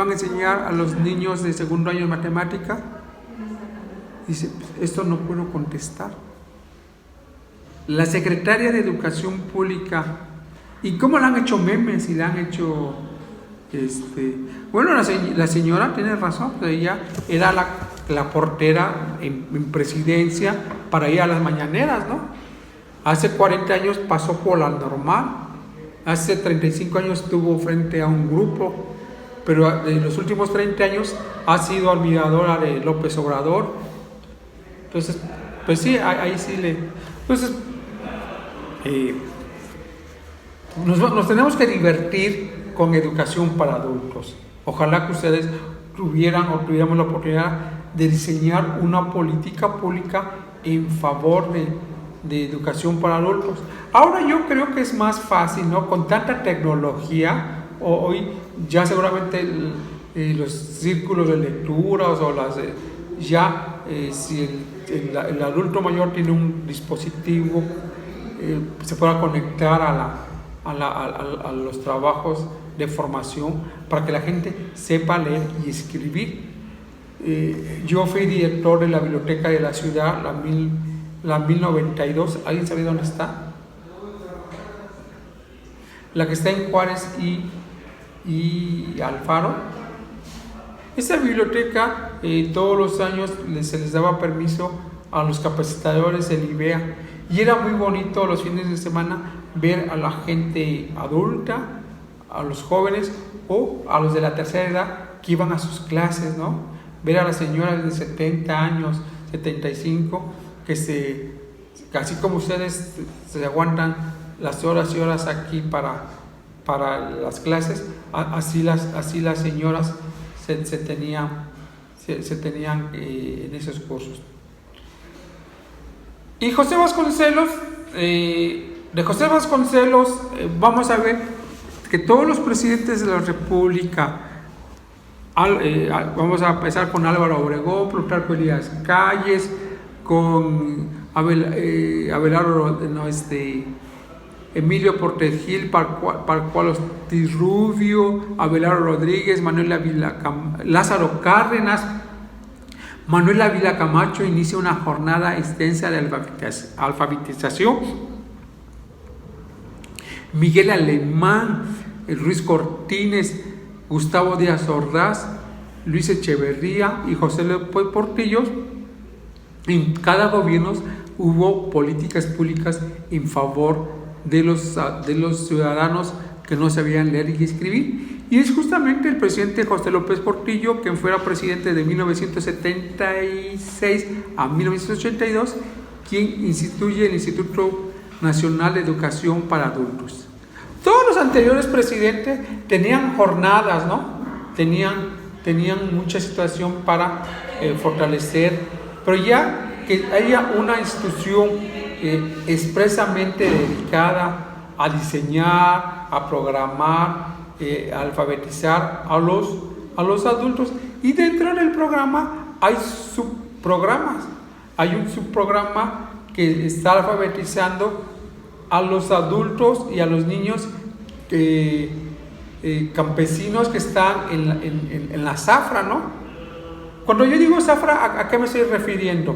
a enseñar a los niños de segundo año de matemática. Dice, esto no puedo contestar. La Secretaria de Educación Pública, ¿y cómo le han hecho memes y le han hecho bueno, la señora tiene razón, ella era la portera en presidencia para ir a las mañaneras, ¿no? Hace 40 años pasó por la normal, hace 35 años estuvo frente a un grupo, pero en los últimos 30 años ha sido admiradora de López Obrador. Entonces, pues sí, ahí sí le... Entonces, nos tenemos que divertir con educación para adultos. Ojalá que ustedes tuviéramos la oportunidad de diseñar una política pública en favor de educación para adultos. Ahora yo creo que es más fácil, ¿no? Con tanta tecnología, hoy ya seguramente los círculos de lecturas o si el adulto mayor tiene un dispositivo, se pueda conectar a los trabajos de formación para que la gente sepa leer y escribir. Yo fui director de la biblioteca de la ciudad, la 1092. ¿Alguien sabe dónde está? La que está en Juárez y Alfaro. Esa biblioteca todos los años se les daba permiso a los capacitadores del IBEA, y era muy bonito los fines de semana ver a la gente adulta, a los jóvenes o a los de la tercera edad que iban a sus clases, ¿no? Ver a las señoras de 70 años, 75, que así como ustedes se aguantan las horas y horas aquí para las clases, así las señoras se tenían en esos cursos. Y José Vasconcelos de José Vasconcelos, vamos a ver que todos los presidentes de la República, vamos a empezar con Álvaro Obregón, Plutarco Elías Calles, con Abelardo, Emilio Portes Gil, Pascual Ortiz Rubio, Abelardo Rodríguez, Lázaro Cárdenas, Manuel Ávila Camacho inicia una jornada extensa de alfabetización. Miguel Alemán, Ruiz Cortines, Gustavo Díaz Ordaz, Luis Echeverría y José López Portillo. En cada gobierno hubo políticas públicas en favor de los ciudadanos que no sabían leer y escribir, y es justamente el presidente José López Portillo, quien fuera presidente de 1976 a 1982, quien instituye el Instituto Nacional de Educación para Adultos. Todos los anteriores presidentes tenían jornadas, ¿no? Tenían mucha situación para fortalecer, pero ya que haya una institución expresamente dedicada a diseñar, a programar, a alfabetizar a los adultos, y dentro del programa hay subprogramas. Hay un subprograma que está alfabetizando a los adultos y a los niños campesinos que están en la zafra, ¿no? Cuando yo digo zafra, ¿a qué me estoy refiriendo?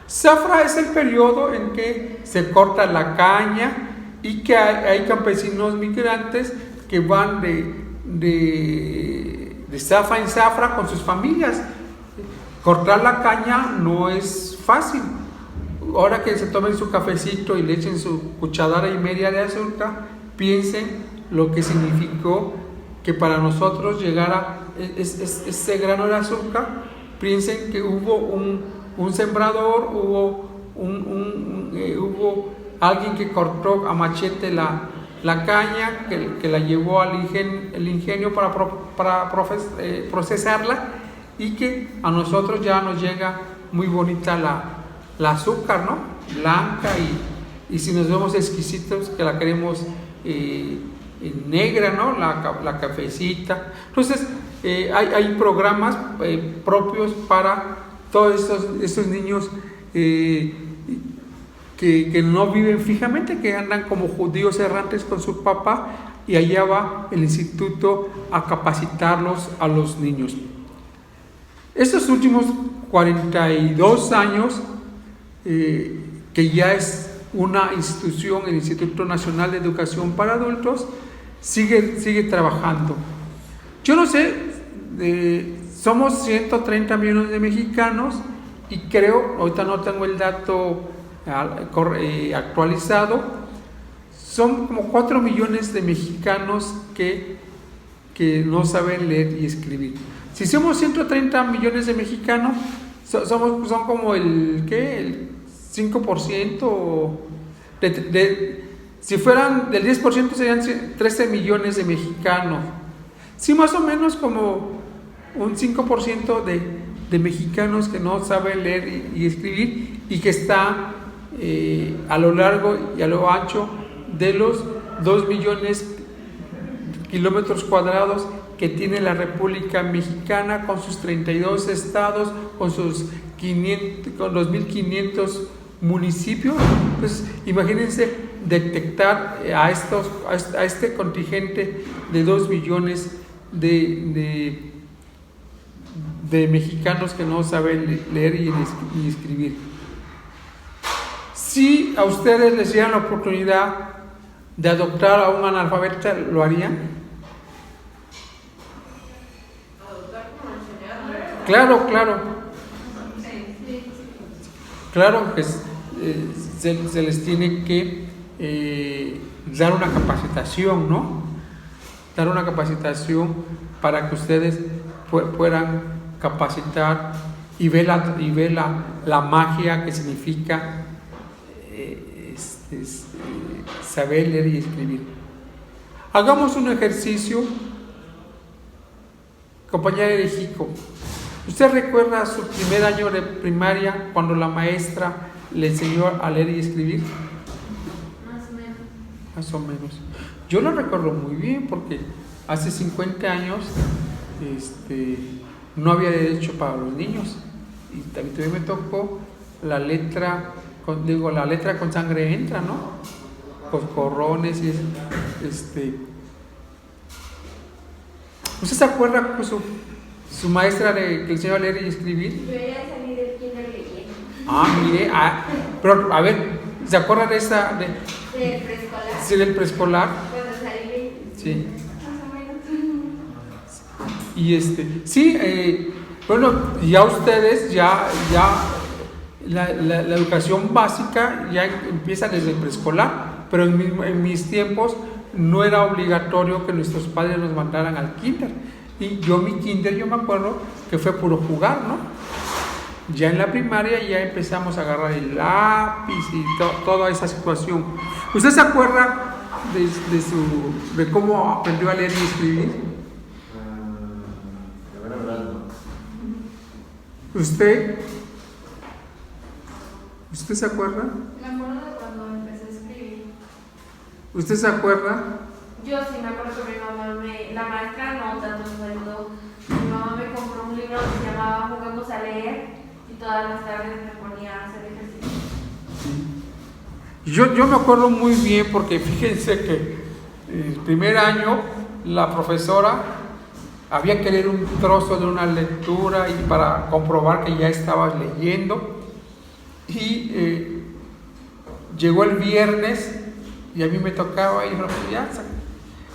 Zafra es el periodo en que se corta la caña y que hay campesinos migrantes que van de zafra en zafra con sus familias. Cortar la caña no es fácil. Ahora que se tomen su cafecito y le echen su cucharada y media de azúcar, piensen lo que significó que para nosotros llegara ese grano de azúcar. Piensen que hubo un sembrador, hubo alguien que cortó a machete la caña, que la llevó al ingenio para procesarla, y que a nosotros ya nos llega muy bonita la azúcar, ¿no? Blanca, y si nos vemos exquisitos, que la queremos negra, ¿no? La cafecita. Entonces hay programas propios para todos estos niños que no viven fijamente, que andan como judíos errantes con su papá, y allá va el instituto a capacitarlos a los niños. Estos últimos 42 años, que ya es una institución, el Instituto Nacional de Educación para Adultos, sigue trabajando. Yo no sé, somos 130 millones de mexicanos, y creo, ahorita no tengo el dato actualizado, son como 4 millones de mexicanos que no saben leer y escribir. Si somos 130 millones de mexicanos, son como el 5%, si fueran del 10% serían 13 millones de mexicanos. Sí, más o menos como un 5% de mexicanos que no saben leer y escribir, y que está a lo largo y a lo ancho de los 2 millones de kilómetros cuadrados que tiene la República Mexicana, con sus 32 estados, con sus 2.500 municipios. Entonces, imagínense detectar a este contingente de 2 millones de mexicanos que no saben leer y escribir. Si a ustedes les dieran la oportunidad de adoptar a un analfabeta, ¿lo harían? ¿Adoptar como enseñarle? Claro que se les tiene que dar una capacitación, ¿no? Dar una capacitación para que ustedes puedan capacitar y ver la magia que significa saber leer y escribir. Hagamos un ejercicio, compañera de Jico. ¿Usted recuerda su primer año de primaria cuando la maestra le enseñó a leer y escribir? Más o menos. Más o menos. Yo lo recuerdo muy bien porque hace 50 años no había derecho para los niños. Y también me tocó la letra con sangre entra, ¿no? Coscorrones y ¿Usted se acuerda que su maestra que le enseñó a leer y escribir? Yo ya salí del kinder leyendo. Mire, pero a ver, ¿se acuerda de esa? Del preescolar. Sí, del preescolar. Cuando salí. Sí. Más o menos. Y sí, bueno, ya ustedes, ya la educación básica ya empieza desde el preescolar, pero en mis tiempos no era obligatorio que nuestros padres nos mandaran al kinder. Y mi kinder, yo me acuerdo que fue puro jugar, ¿no? Ya en la primaria ya empezamos a agarrar el lápiz y toda esa situación. ¿Usted se acuerda de cómo aprendió a leer y escribir? La verdad no. ¿Usted se acuerda? Me acuerdo de cuando empecé a escribir. ¿Usted se acuerda? Yo sí me acuerdo que mi mamá la maestra no tanto nos ayudó. Mi mamá me compró un libro que se llamaba Jugamos a leer y todas las tardes me ponía a hacer ejercicio. Yo me acuerdo muy bien porque fíjense que el primer año la profesora había que leer un trozo de una lectura y para comprobar que ya estabas leyendo. Y llegó el viernes y a mí me tocaba y ya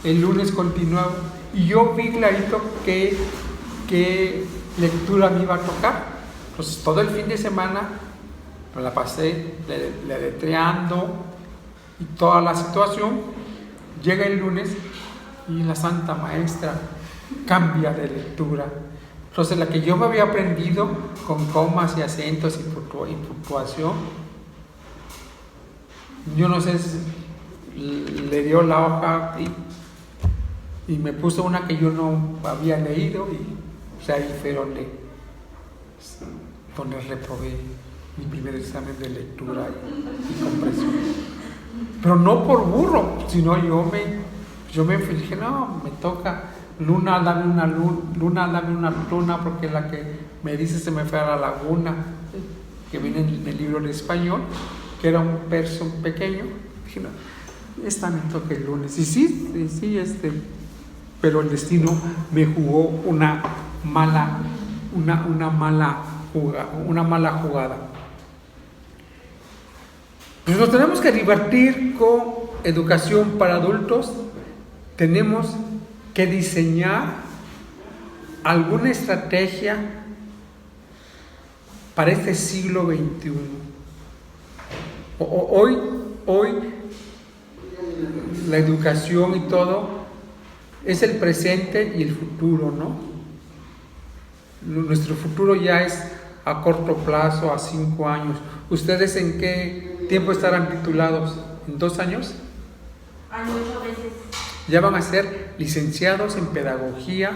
el lunes continuaba y yo vi clarito qué lectura me iba a tocar. Entonces todo el fin de semana me la pasé letreando y toda la situación. Llega el lunes y la santa maestra cambia de lectura. Entonces la que yo me había aprendido con comas y acentos y puntuación, yo no sé si le dio la hoja y me puso una que yo no había leído y ahí fue donde reprobé mi primer examen de lectura y comprensión. Pero no por burro, sino yo me dije, no, me toca. Luna, dame una luna, porque la que me dice se me fue a la laguna, que viene en el libro en español, que era un verso pequeño. Dije, no, esta me toca el lunes. Y sí, pero el destino me jugó una mala jugada. Pues nos tenemos que divertir con educación para adultos. Tenemos que diseñar alguna estrategia para este siglo XXI. Hoy la educación y todo es el presente y el futuro, ¿no? Nuestro futuro ya es a corto plazo, a 5 años. ¿Ustedes en qué tiempo estarán titulados? ¿En 2 años? Año 8 veces. Ya van a ser licenciados en pedagogía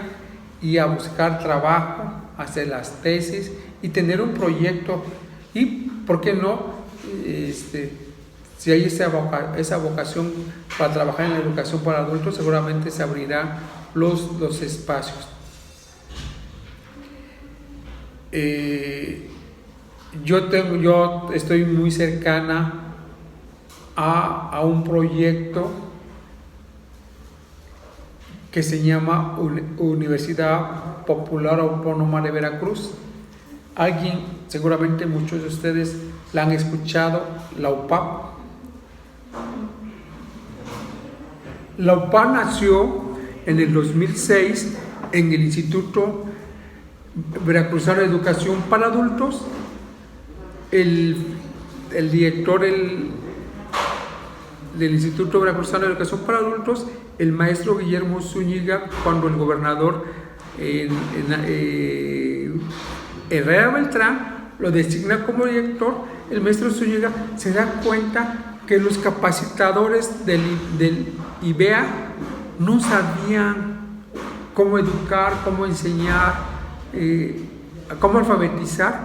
y a buscar trabajo, hacer las tesis y tener un proyecto. Y, ¿por qué no? Si hay esa vocación para trabajar en la educación para adultos, seguramente se abrirán los espacios. Yo estoy muy cercana a un proyecto que se llama Universidad Popular Autónoma de Veracruz. Seguramente muchos de ustedes la han escuchado, la UPAV. La UPAV nació en el 2006 en el Instituto Veracruzano de Educación para Adultos. El director del Instituto Veracruzano de Educación para Adultos, el maestro Guillermo Zúñiga, cuando el gobernador Herrera Beltrán lo designa como director, el maestro Zúñiga se da cuenta que los capacitadores del IBEA no sabían cómo educar, cómo enseñar cómo alfabetizar,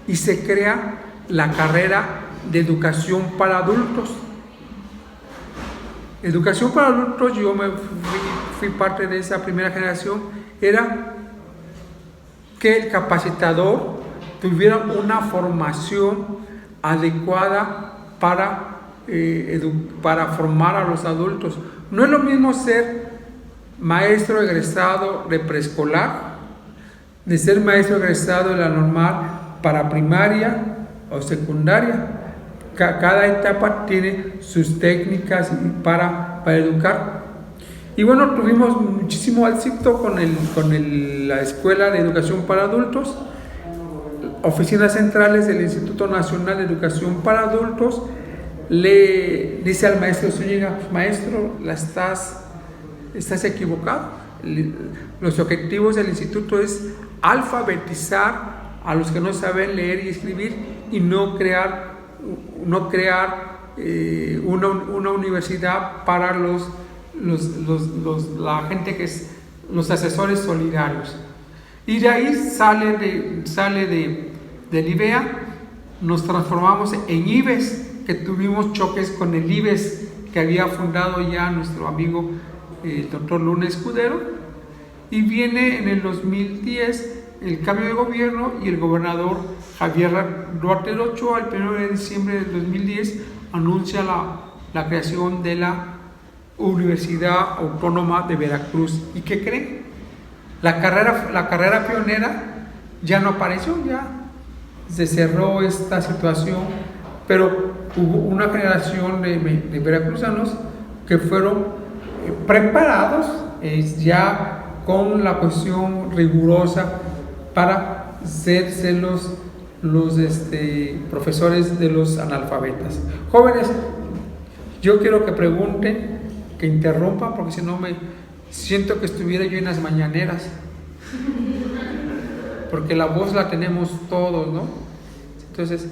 y se crea la carrera de educación para adultos. Educación para adultos, yo fui parte de esa primera generación, era que el capacitador tuviera una formación adecuada para formar a los adultos. No es lo mismo ser maestro egresado de preescolar, de ser maestro egresado de la normal para primaria o secundaria. Cada etapa tiene sus técnicas para educar. Y bueno, tuvimos muchísimo éxito con la Escuela de Educación para Adultos, oficinas centrales del Instituto Nacional de Educación para Adultos. Le dice al maestro Zúñiga: maestro, estás equivocado. Los objetivos del instituto es alfabetizar a los que no saben leer y escribir, y no crear una universidad para la gente que es los asesores solidarios. Y de ahí sale del IBEA, nos transformamos en IBES, que tuvimos choques con el IBES que había fundado ya nuestro amigo el doctor Luna Escudero, y viene en el 2010 el cambio de gobierno, y el gobernador Javier Duarte de Ochoa, el 1 de diciembre del 2010, anuncia la creación de la Universidad Autónoma de Veracruz. ¿Y qué creen? La carrera pionera ya no apareció, ya se cerró esta situación, pero hubo una generación de veracruzanos que fueron preparados ya con la cuestión rigurosa para ser los profesores de los analfabetas. Jóvenes, yo quiero que pregunten, que interrumpan, porque si no me siento que estuviera yo en las mañaneras, porque la voz la tenemos todos, ¿no? Entonces,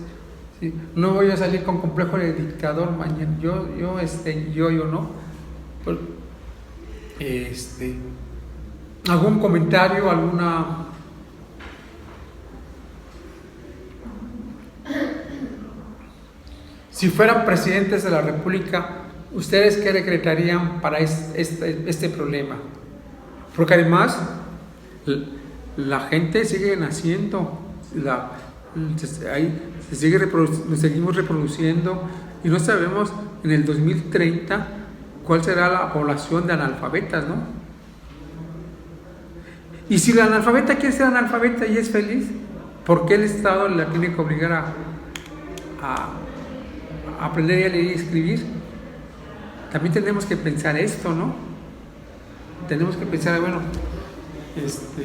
sí, no voy a salir con complejo de dictador mañana, yo no. ¿Algún comentario, alguna? Si fueran presidentes de la República, ¿ustedes qué decretarían para este problema? Porque además la gente sigue naciendo, nos seguimos reproduciendo, y no sabemos en el 2030 cuál será la población de analfabetas, ¿no? Y si la analfabeta quiere ser analfabeta y es feliz, ¿por qué el Estado la tiene que obligar a aprender a leer y escribir? También tenemos que pensar esto, ¿no? Tenemos que pensar, bueno, Pero es que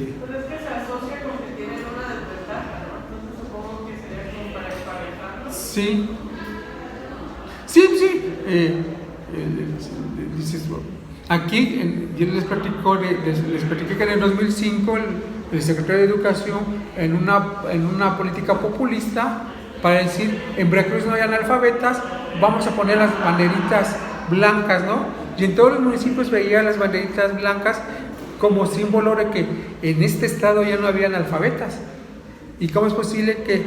se asocia con que tienen una desventaja, ¿no? Entonces supongo que sería como para emparejarlo. Sí. Aquí yo les platiqué que en el 2005 el secretario de Educación, en una política populista, para decir: en Veracruz no hay analfabetas, vamos a poner las banderitas blancas, ¿no? Y en todos los municipios veía las banderitas blancas como símbolo de que en este estado ya no había analfabetas. ¿Y cómo es posible que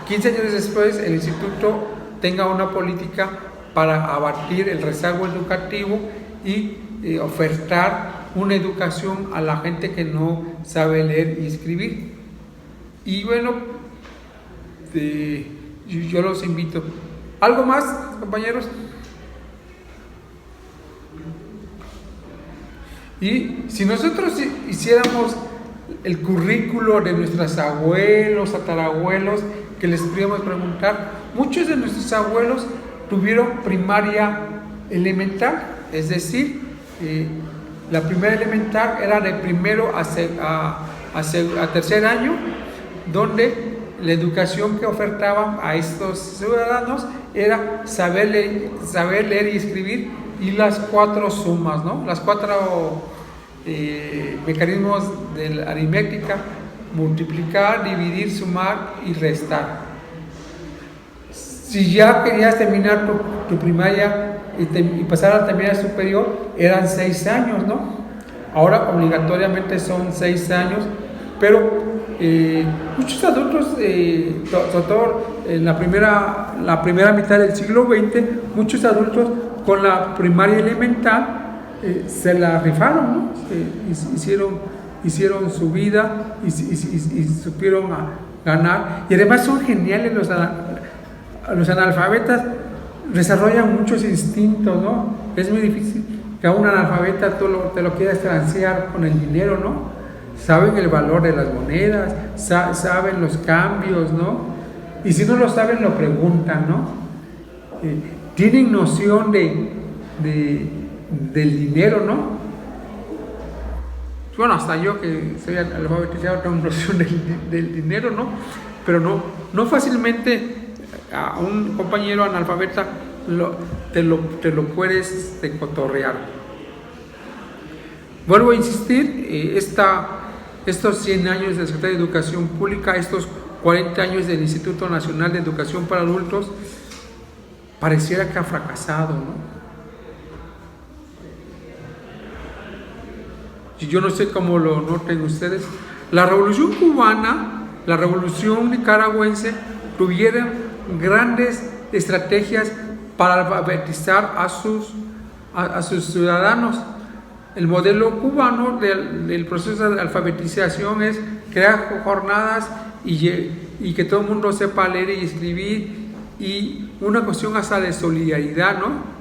15 años después el instituto tenga una política para abatir el rezago educativo y ofertar una educación a la gente que no sabe leer y escribir? Y bueno, yo los invito. ¿Algo más, compañeros? Y si nosotros hiciéramos el currículo de nuestros abuelos, tatarabuelos, que les podríamos preguntar, muchos de nuestros abuelos tuvieron primaria elemental, es decir, la primera elemental era de primero a tercer año, donde la educación que ofertaban a estos ciudadanos era saber leer y escribir, y las 4 sumas, ¿no? Las 4 mecanismos de la aritmética: multiplicar, dividir, sumar y restar. Si ya querías terminar tu primaria y pasar a la terminar superior, eran 6 años, ¿no? Ahora obligatoriamente son 6 años, pero muchos adultos, sobre todo en la primera mitad del siglo XX, muchos adultos con la primaria elemental se la rifaron, ¿no? Hicieron su vida y supieron ganar. Y además son geniales los analfabetas, desarrollan muchos instintos, ¿no? Es muy difícil que a un analfabeta te lo quieras transear con el dinero, ¿no? Saben el valor de las monedas, saben los cambios, ¿no? Y si no lo saben, lo preguntan, ¿no? Tienen noción del dinero, ¿no? Bueno, hasta yo que soy alfabetizado tengo noción del dinero, ¿no? Pero no fácilmente a un compañero analfabeta te lo puedes cotorrear. Vuelvo a insistir, estos 100 años de la Secretaría de Educación Pública, estos 40 años del Instituto Nacional de Educación para Adultos, pareciera que ha fracasado, ¿no? Y yo no sé cómo lo noten ustedes. La Revolución Cubana, la Revolución Nicaragüense tuvieron grandes estrategias para alfabetizar a sus ciudadanos. El modelo cubano del proceso de alfabetización es crear jornadas y que todo el mundo sepa leer y escribir, y una cuestión hasta de solidaridad, ¿no?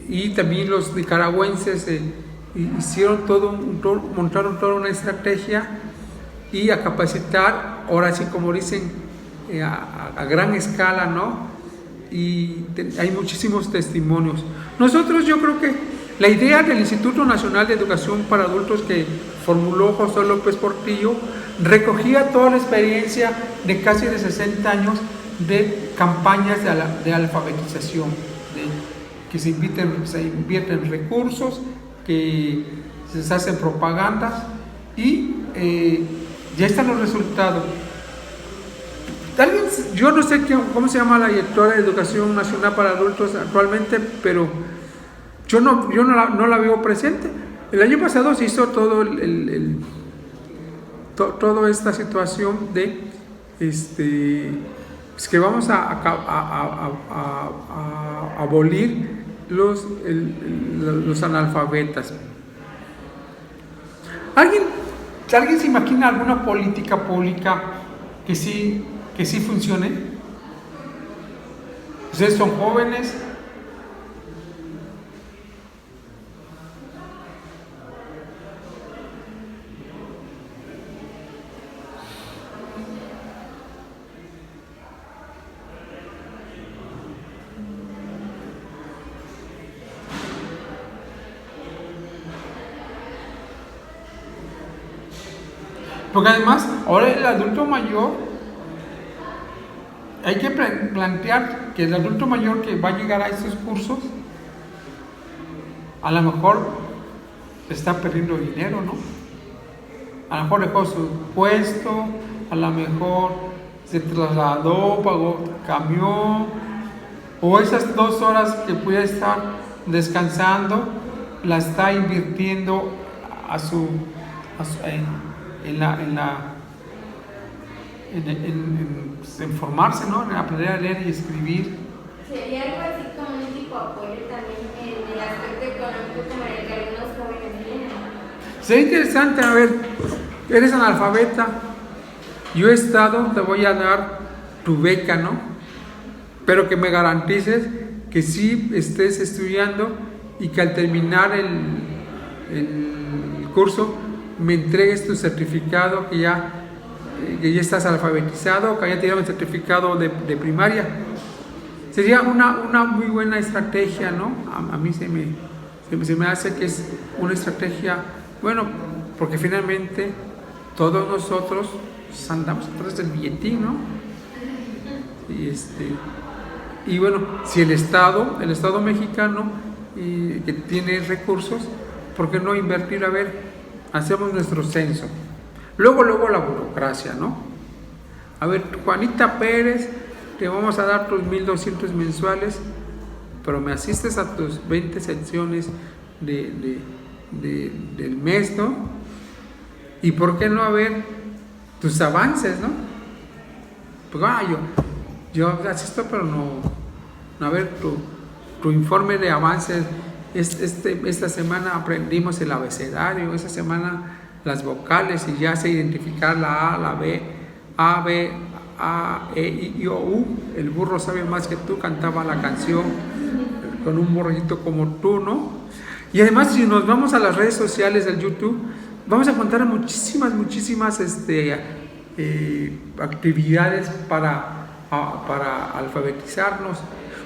Y también los nicaragüenses montaron toda una estrategia y a capacitar, ahora sí como dicen, a gran escala, ¿no? Y hay muchísimos testimonios. Nosotros, yo creo que la idea del Instituto Nacional de Educación para Adultos que formuló José López Portillo recogía toda la experiencia de casi de 60 años de campañas de alfabetización, que se invierten recursos, que se hacen propagandas y ya están los resultados. Yo no sé cómo se llama la directora de Educación Nacional para Adultos actualmente, pero yo no la veo presente. El año pasado se hizo toda esta situación de pues que vamos a abolir los analfabetas. ¿Alguien se imagina alguna política pública que sí funcione? Ustedes son jóvenes. Porque además, ahora el adulto mayor, hay que plantear que el adulto mayor que va a llegar a estos cursos, a lo mejor está perdiendo dinero, ¿no? A lo mejor dejó su puesto, a lo mejor se trasladó, pagó camión, o esas 2 horas que puede estar descansando, la está invirtiendo en formarse, ¿no? En aprender a leer y escribir. Sería algo así como un tipo de apoyo también en el aspecto económico como el que algunos jóvenes tienen. Sería interesante, a ver, eres analfabeta, yo he estado, te voy a dar tu beca, ¿no? Pero que me garantices que sí estés estudiando y que al terminar el curso me entregues tu certificado que ya estás alfabetizado, que ya te dieron el certificado de primaria. Sería una muy buena estrategia, ¿no? A mí se me hace que es una estrategia, bueno, porque finalmente todos nosotros andamos atrás del billetín, ¿no? Y bueno, si el Estado mexicano que tiene recursos, ¿por qué no invertir? A ver, hacemos nuestro censo. Luego la burocracia, ¿no? A ver, Juanita Pérez, te vamos a dar tus 1,200 mensuales, pero me asistes a tus 20 secciones del mes, ¿no? ¿Y por qué no ver tus avances, no? Pues yo asisto, pero no a ver tu informe de avances. Esta semana aprendimos el abecedario, esta semana las vocales y ya sé identificar la A, la B, A, E, I, O, U. El burro sabe más que tú, cantaba la canción con un borrito como tú, ¿no? Y además, si nos vamos a las redes sociales del YouTube, vamos a encontrar muchísimas actividades para alfabetizarnos.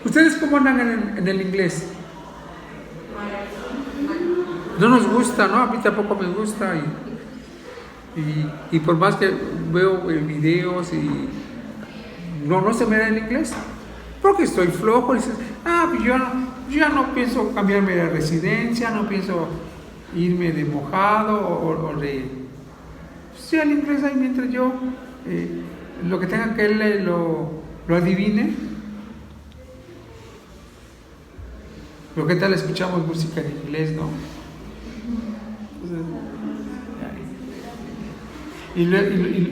¿Ustedes cómo andan en el inglés? No nos gusta, ¿no? A mí tampoco me gusta y por más que veo videos y no se me da el inglés porque estoy flojo. Y dices, pues yo ya no pienso cambiarme de residencia, no pienso irme de mojado o de... Sí, el inglés ahí mientras yo lo que tenga que él lo adivine. Pero qué tal escuchamos música en inglés, ¿no? Y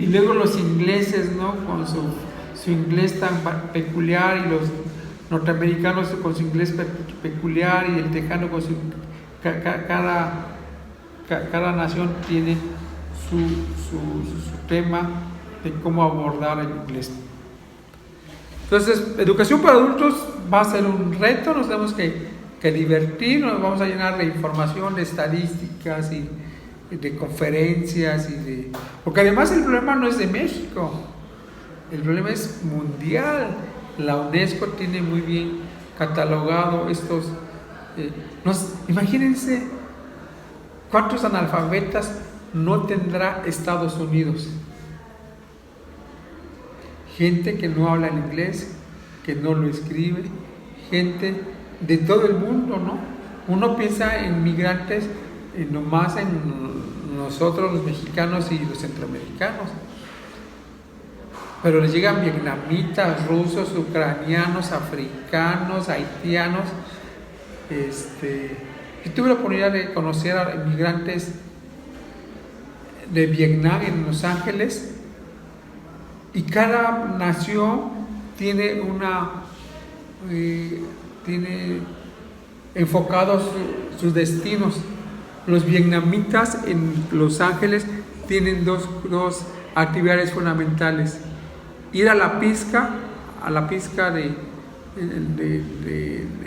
luego los ingleses, ¿no? Con su inglés tan peculiar, y los norteamericanos con su inglés peculiar, y el tejano con su... Cada nación tiene su tema de cómo abordar el inglés. Entonces, educación para adultos va a ser un reto, nos tenemos que divertir, nos vamos a llenar de información, de estadísticas y de conferencias porque además el problema no es de México, el problema es mundial. La UNESCO tiene muy bien catalogado estos imagínense cuántos analfabetas no tendrá Estados Unidos. Gente que no habla el inglés, que no lo escribe, gente de todo el mundo, ¿no? Uno piensa en migrantes nomás en nosotros los mexicanos y los centroamericanos, pero les llegan vietnamitas, rusos, ucranianos, africanos, haitianos. Yo tuve la oportunidad de conocer a inmigrantes de Vietnam en Los Ángeles, y cada nación tiene tiene enfocados sus destinos. Los vietnamitas en Los Ángeles tienen dos actividades fundamentales: ir a la pizca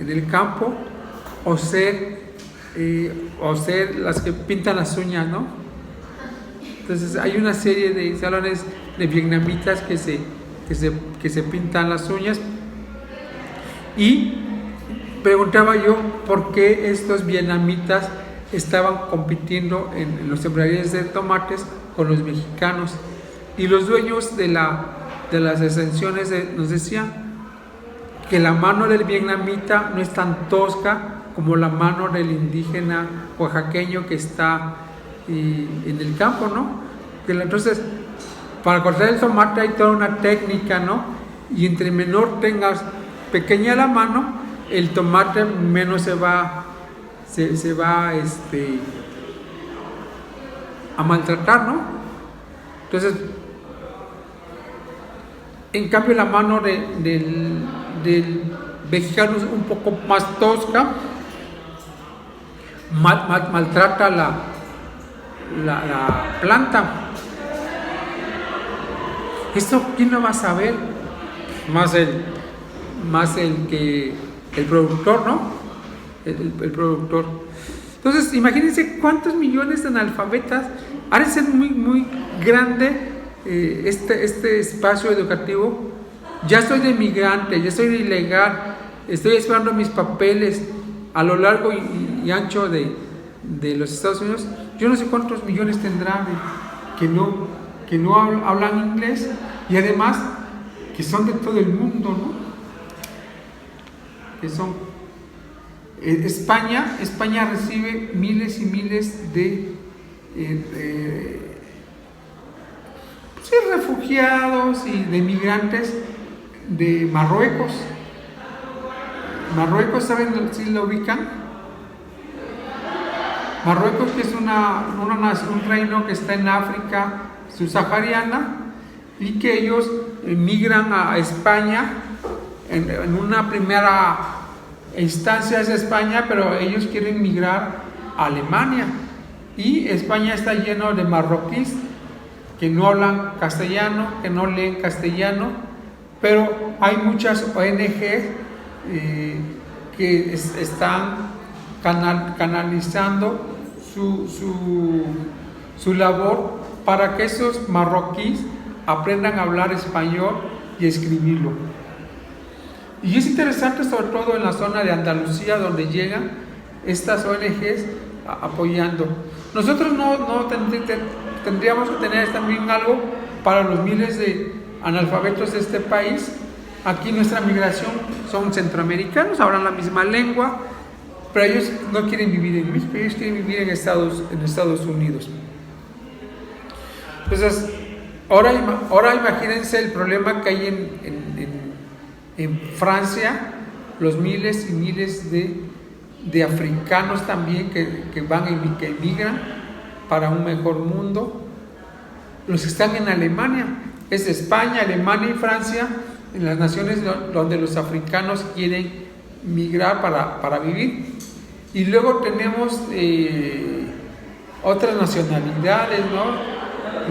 del campo, o ser las que pintan las uñas, ¿no? Entonces hay una serie de salones de vietnamitas que se pintan las uñas, y preguntaba yo por qué estos vietnamitas estaban compitiendo en los sembradíos de tomates con los mexicanos, y los dueños de las extensiones nos decían que la mano del vietnamita no es tan tosca como la mano del indígena oaxaqueño que está en el campo, ¿no? Entonces, para cortar el tomate hay toda una técnica, ¿no? Y entre menor tengas pequeña la mano, el tomate menos se va a maltratar, ¿no? Entonces, en cambio la mano del mexicano es un poco más tosca, maltrata la planta. ¿Esto quién lo va a saber? Más el productor, ¿no? El productor. Entonces, imagínense cuántos millones de analfabetas. Ha de ser muy, muy grande este espacio educativo. Ya soy de migrante, ya soy de ilegal, estoy esperando mis papeles a lo largo y ancho de los Estados Unidos. Yo no sé cuántos millones tendrá que no hablan inglés, y además que son de todo el mundo, ¿no? Que son España recibe miles y miles de refugiados y de migrantes de Marruecos. Marruecos, ¿saben si lo ubican? Marruecos, que es un reino que está en África subsahariana y que ellos migran a España en una primera instancia es España, pero ellos quieren migrar a Alemania y España está lleno de marroquíes que no hablan castellano, que no leen castellano, pero hay muchas ONG que están canalizando su labor para que esos marroquíes aprendan a hablar español y escribirlo. Y es interesante, sobre todo en la zona de Andalucía, donde llegan estas ONGs apoyando. Nosotros no tendríamos que tener también algo para los miles de analfabetos de este país. Aquí nuestra migración son centroamericanos, hablan la misma lengua, pero ellos no quieren vivir en México, ellos quieren vivir en Estados Unidos. Entonces, ahora imagínense el problema que hay en Francia, los miles y miles de africanos también que emigran para un mejor mundo. Los que están en Alemania, es España, Alemania y Francia, en las naciones donde los africanos quieren migrar para vivir. Y luego tenemos otras nacionalidades, ¿no?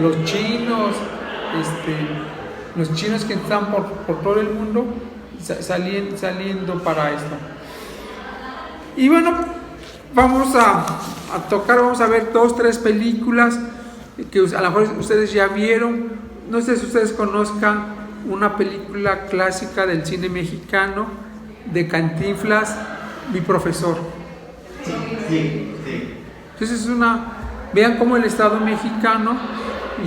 Los chinos que están por todo el mundo saliendo para esto. Y bueno, vamos a ver 2, 3 películas que a lo mejor ustedes ya vieron. No sé si ustedes conozcan una película clásica del cine mexicano de Cantinflas, Mi Profesor. Sí. Entonces vean cómo el Estado mexicano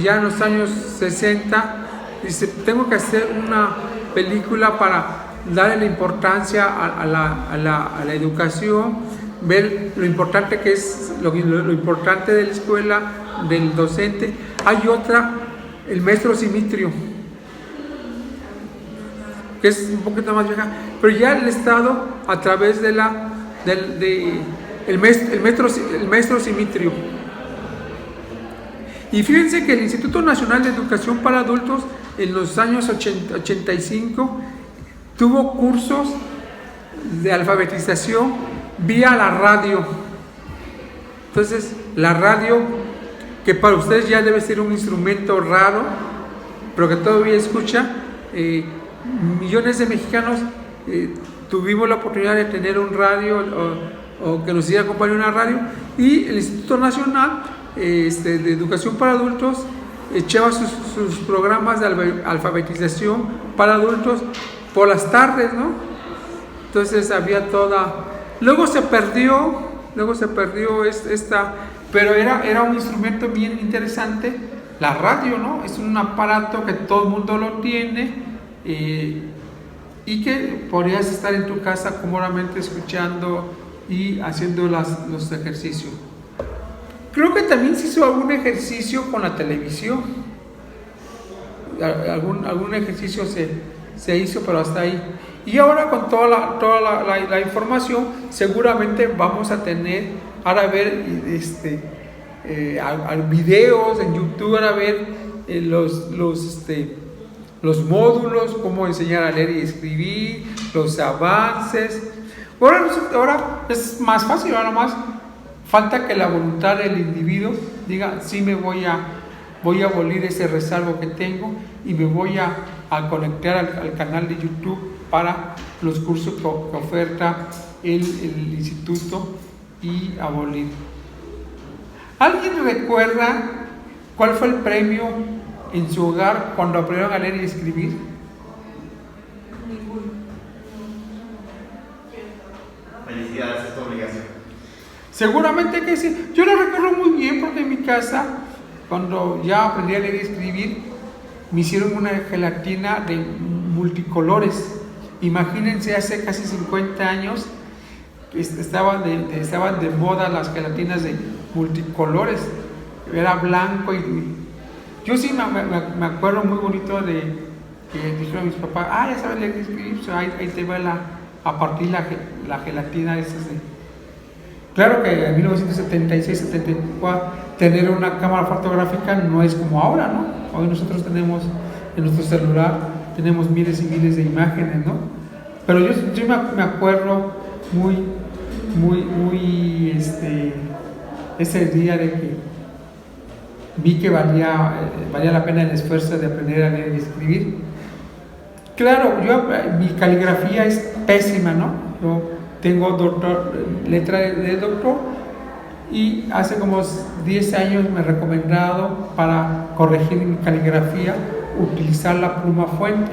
ya en los años 60 dice, tengo que hacer una película para darle la importancia a la educación, ver lo importante que es, lo importante de la escuela, del docente. Hay otra, el maestro Simitrio, que es un poquito más vieja, pero ya el Estado a través de el maestro Simitrio. Y fíjense que el Instituto Nacional de Educación para Adultos en los años 85 tuvo cursos de alfabetización vía la radio. Entonces, la radio, que para ustedes ya debe ser un instrumento raro, pero que todavía escucha, millones de mexicanos tuvimos la oportunidad de tener un radio o que nos hiciera acompañar una radio, y el Instituto Nacional de Educación para Adultos echaba sus programas de alfabetización para adultos por las tardes, ¿no? Entonces había luego se perdió esta, pero era un instrumento bien interesante, la radio, ¿no? Es un aparato que todo el mundo lo tiene, y que podrías estar en tu casa cómodamente escuchando y haciendo los ejercicios. Creo que también se hizo algún ejercicio con la televisión, algún ejercicio se hizo, pero hasta ahí. Y ahora con toda la información, seguramente vamos a tener, ahora ver videos en YouTube, ahora ver los módulos, cómo enseñar a leer y escribir, los avances. Ahora es más fácil, ahora más falta que la voluntad del individuo diga, sí me voy a abolir ese rezalgo que tengo y me voy a conectar al canal de YouTube para los cursos que oferta el instituto y abolir. ¿Alguien recuerda cuál fue el premio en su hogar cuando aprendieron a leer y escribir? Ninguno. Felicidades, es tu obligación. Seguramente que sí. Yo lo recuerdo muy bien porque en mi casa, cuando ya aprendí a leer y escribir, me hicieron una gelatina de multicolores. Imagínense, hace casi 50 años estaban de moda las gelatinas de multicolores. Era blanco y yo sí me acuerdo muy bonito de que dijeron a mis papás, ya sabes leer y escribir, ahí te va a partir la gelatina esas Claro que en 1976, 74, tener una cámara fotográfica no es como ahora, ¿no? Hoy nosotros tenemos en nuestro celular, tenemos miles y miles de imágenes, ¿no? Pero yo me acuerdo ese día de que vi que valía la pena el esfuerzo de aprender a leer y escribir. Claro, mi caligrafía es pésima, ¿no? Yo tengo letra de doctor y hace como 10 años me he recomendado para corregir mi caligrafía utilizar la pluma fuente.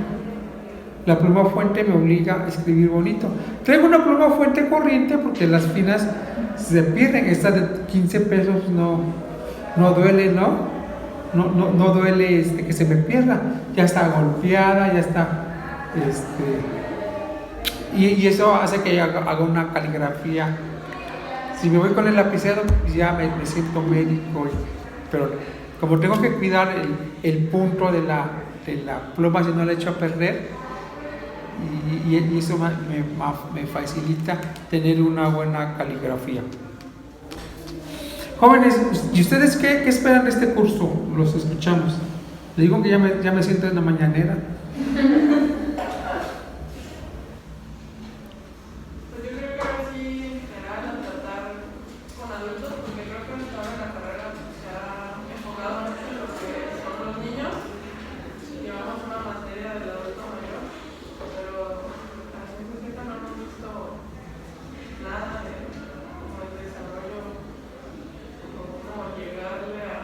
La pluma fuente me obliga a escribir bonito. Traigo una pluma fuente corriente porque las finas se pierden. Esta de 15 pesos no duele, ¿no? No duele que se me pierda. Ya está golpeada, ya está. Y eso hace que haga una caligrafía. Si me voy con el lapicero, pues ya me siento médico. Pero como tengo que cuidar el punto de la pluma si no la echo a perder, y eso me facilita tener una buena caligrafía. Jóvenes, ¿y ustedes qué esperan de este curso? Los escuchamos. Le digo que ya me siento en la mañanera. Pues yo creo que ahora sí, en general, a tratar con adultos, porque creo que hasta ahora en la carrera se ha enfocado mucho en lo que son los niños. Llevamos una materia del adulto mayor, pero a ciencia cierta no hemos visto nada de como el desarrollo, como llegarle a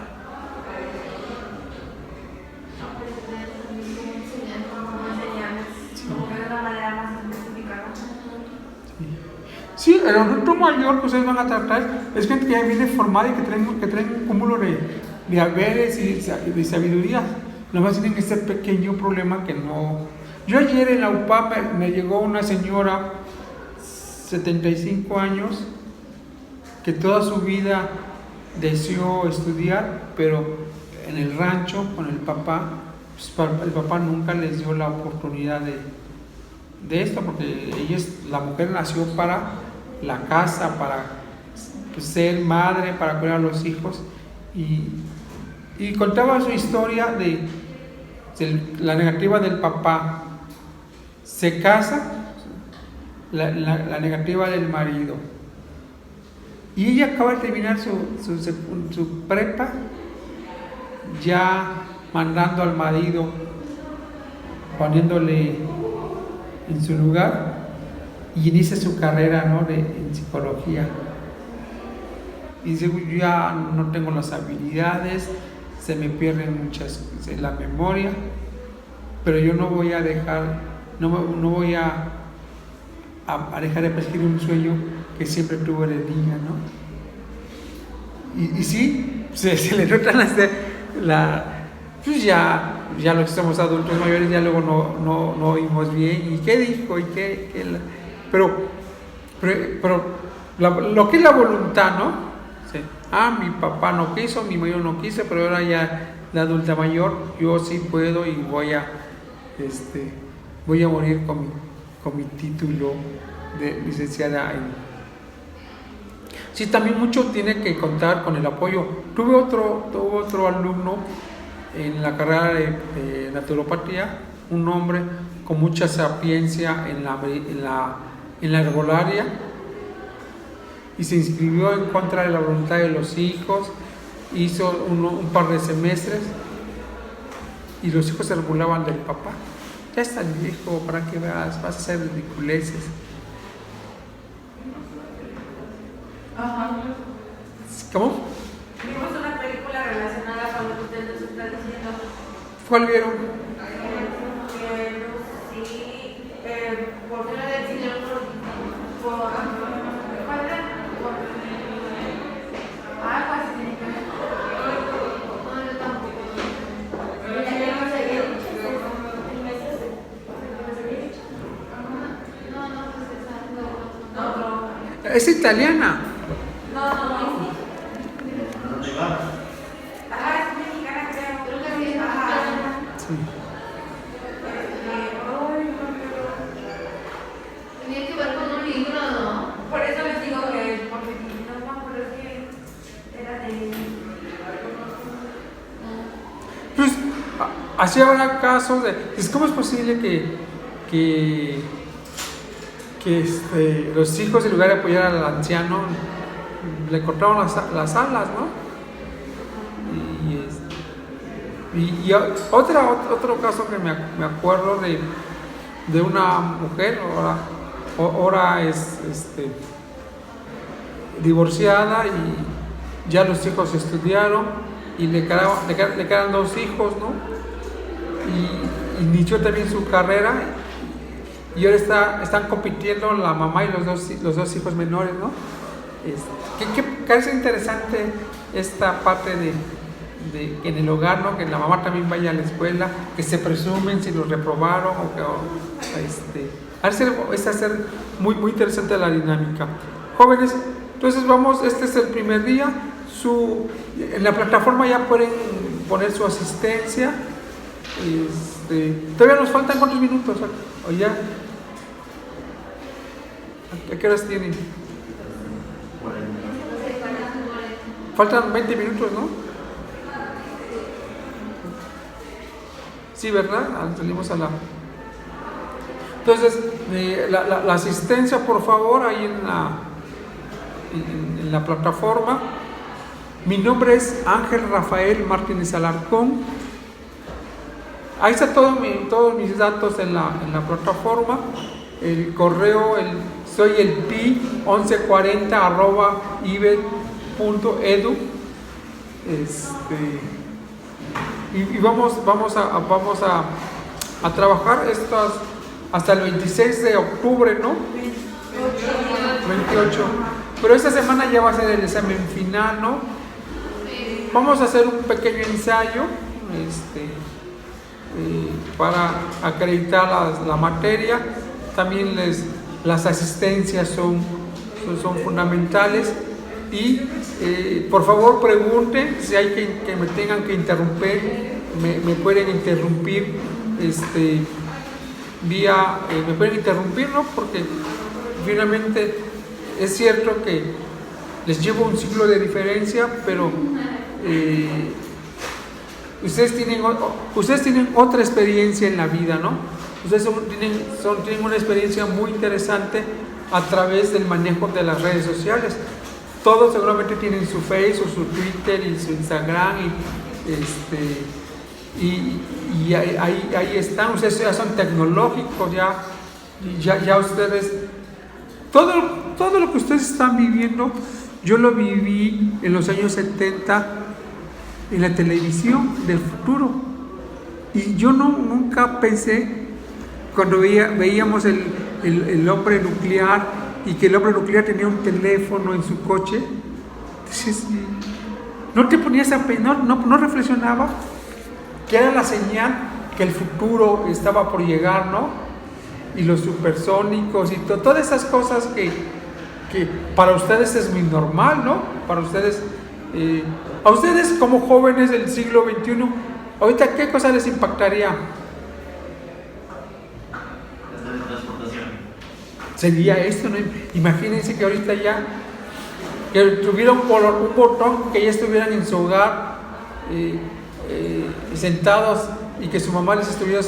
Sí, el adulto mayor que ustedes van a tratar es gente que ya viene formada y que traen un cúmulo de haberes y de sabiduría. Nomás tienen ese pequeño problema que no. Yo ayer en la UPAP me llegó una señora, 75 años, que toda su vida deseó estudiar, pero en el rancho con el papá, pues el papá nunca les dio la oportunidad de esto, porque la mujer nació para la casa, para ser madre, para cuidar a los hijos, y contaba su historia de la negativa del papá. Se casa, la negativa del marido, y ella acaba de terminar su prepa, ya mandando al marido, poniéndole en su lugar, y inicia su carrera, ¿no? en psicología. Y dice, yo ya no tengo las habilidades, se me pierden muchas en la memoria, pero yo no voy a dejar, no voy a dejar de perseguir un sueño que siempre tuve de niña, ¿no? Y sí, se le notan pues ya los que somos adultos mayores ya luego no oímos bien. ¿Y qué dijo? ¿Y qué pero lo que es la voluntad, ¿no? Sí. Mi papá no quiso, mi mayor no quiso, pero ahora ya la adulta mayor, yo sí puedo y voy a morir con mi título de licenciada en. Sí, también mucho tiene que contar con el apoyo. Tuve otro alumno en la carrera de naturopatía, un hombre con mucha sapiencia en la herbolaria, y se inscribió en contra de la voluntad de los hijos, hizo un par de semestres, y los hijos se burlaban del papá. Ya está viejo, para que vas a hacer ridiculeces. Ajá. ¿Cómo? Vimos una película relacionada con lo que usted nos está diciendo. ¿Cuál vieron? Sí, por una del señor ¿cuál era? Algo así. No, yo tampoco. Ya no se había dicho. ¿El meses? ¿No se había dicho? No, pues esa no. Es italiana. No. ¿Dónde va? Es mexicana, creo que sí. Sí. Tenía que ver con un libro, ¿no? Por eso les digo que porque no así habrá casos de, ¿cómo es posible que los hijos, en lugar de apoyar al anciano, le cortaron las alas, ¿no? Y otro caso que me acuerdo de una mujer, ahora es divorciada y ya los hijos estudiaron y le quedan 2 hijos, ¿no? Y inició también su carrera y ahora están compitiendo la mamá y los dos hijos menores, ¿no? Que parece interesante esta parte de que en el hogar, ¿no? Que la mamá también vaya a la escuela, que se presumen si los reprobaron es hacer muy, muy interesante la dinámica. Jóvenes, entonces vamos, este es el primer día. En la plataforma ya pueden poner su asistencia. Todavía nos faltan ¿cuántos minutos? ¿O ya? ¿A qué horas tienen? Faltan 20 minutos, ¿no? Sí, ¿verdad? Salimos a la... Entonces, la asistencia, por favor, ahí en la plataforma. Mi nombre es Ángel Rafael Martínez Alarcón. Ahí está todos mis datos en la plataforma. El correo, soy el pi 1140@ibe.edu. Y vamos a trabajar hasta el 26 de octubre, ¿no? 28. Pero esta semana ya va a ser el examen final, ¿no? Vamos a hacer un pequeño ensayo para acreditar la materia. También las asistencias son fundamentales. Y por favor pregunten si hay que me tengan que interrumpir, me pueden interrumpir me pueden interrumpir, ¿no? Porque finalmente es cierto que les llevo un siglo de diferencia, pero ustedes tienen otra experiencia en la vida, ¿no? Ustedes tienen una experiencia muy interesante a través del manejo de las redes sociales. Todos seguramente tienen su Facebook, o su Twitter y su Instagram y ahí están. Ustedes ya son tecnológicos, ya ustedes todo lo que ustedes están viviendo, yo lo viví en los años 70 en la televisión del futuro. Y yo nunca pensé, cuando veíamos el hombre nuclear, y que el hombre nuclear tenía un teléfono en su coche, entonces, no te ponías no reflexionaba que era la señal que el futuro estaba por llegar, ¿no? Y los supersónicos y todas esas cosas que para ustedes es muy normal, ¿no? Para ustedes, a ustedes como jóvenes del siglo XXI, ahorita ¿qué cosa les impactaría? Sería esto, ¿no? Imagínense que ahorita ya que tuviera un botón, que ya estuvieran en su hogar sentados y que su mamá les estuviera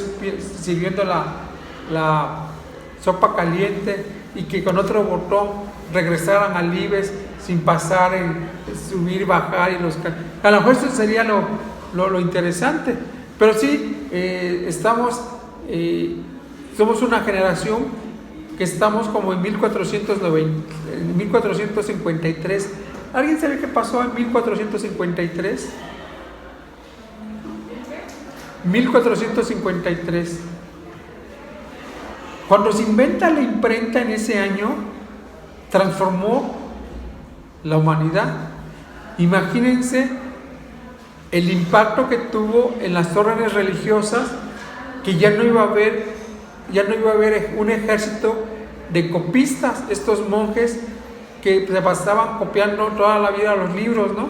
sirviendo la sopa caliente y que con otro botón regresaran al IBEX sin pasar en subir, bajar a lo mejor eso sería lo interesante. Pero sí, somos una generación que estamos como en 1453. ¿Alguien sabe qué pasó en 1453? 1453. Cuando se inventa la imprenta en ese año, transformó la humanidad. Imagínense el impacto que tuvo en las órdenes religiosas, que ya no iba a haber un ejército de copistas, estos monjes que se pasaban copiando toda la vida los libros, ¿no?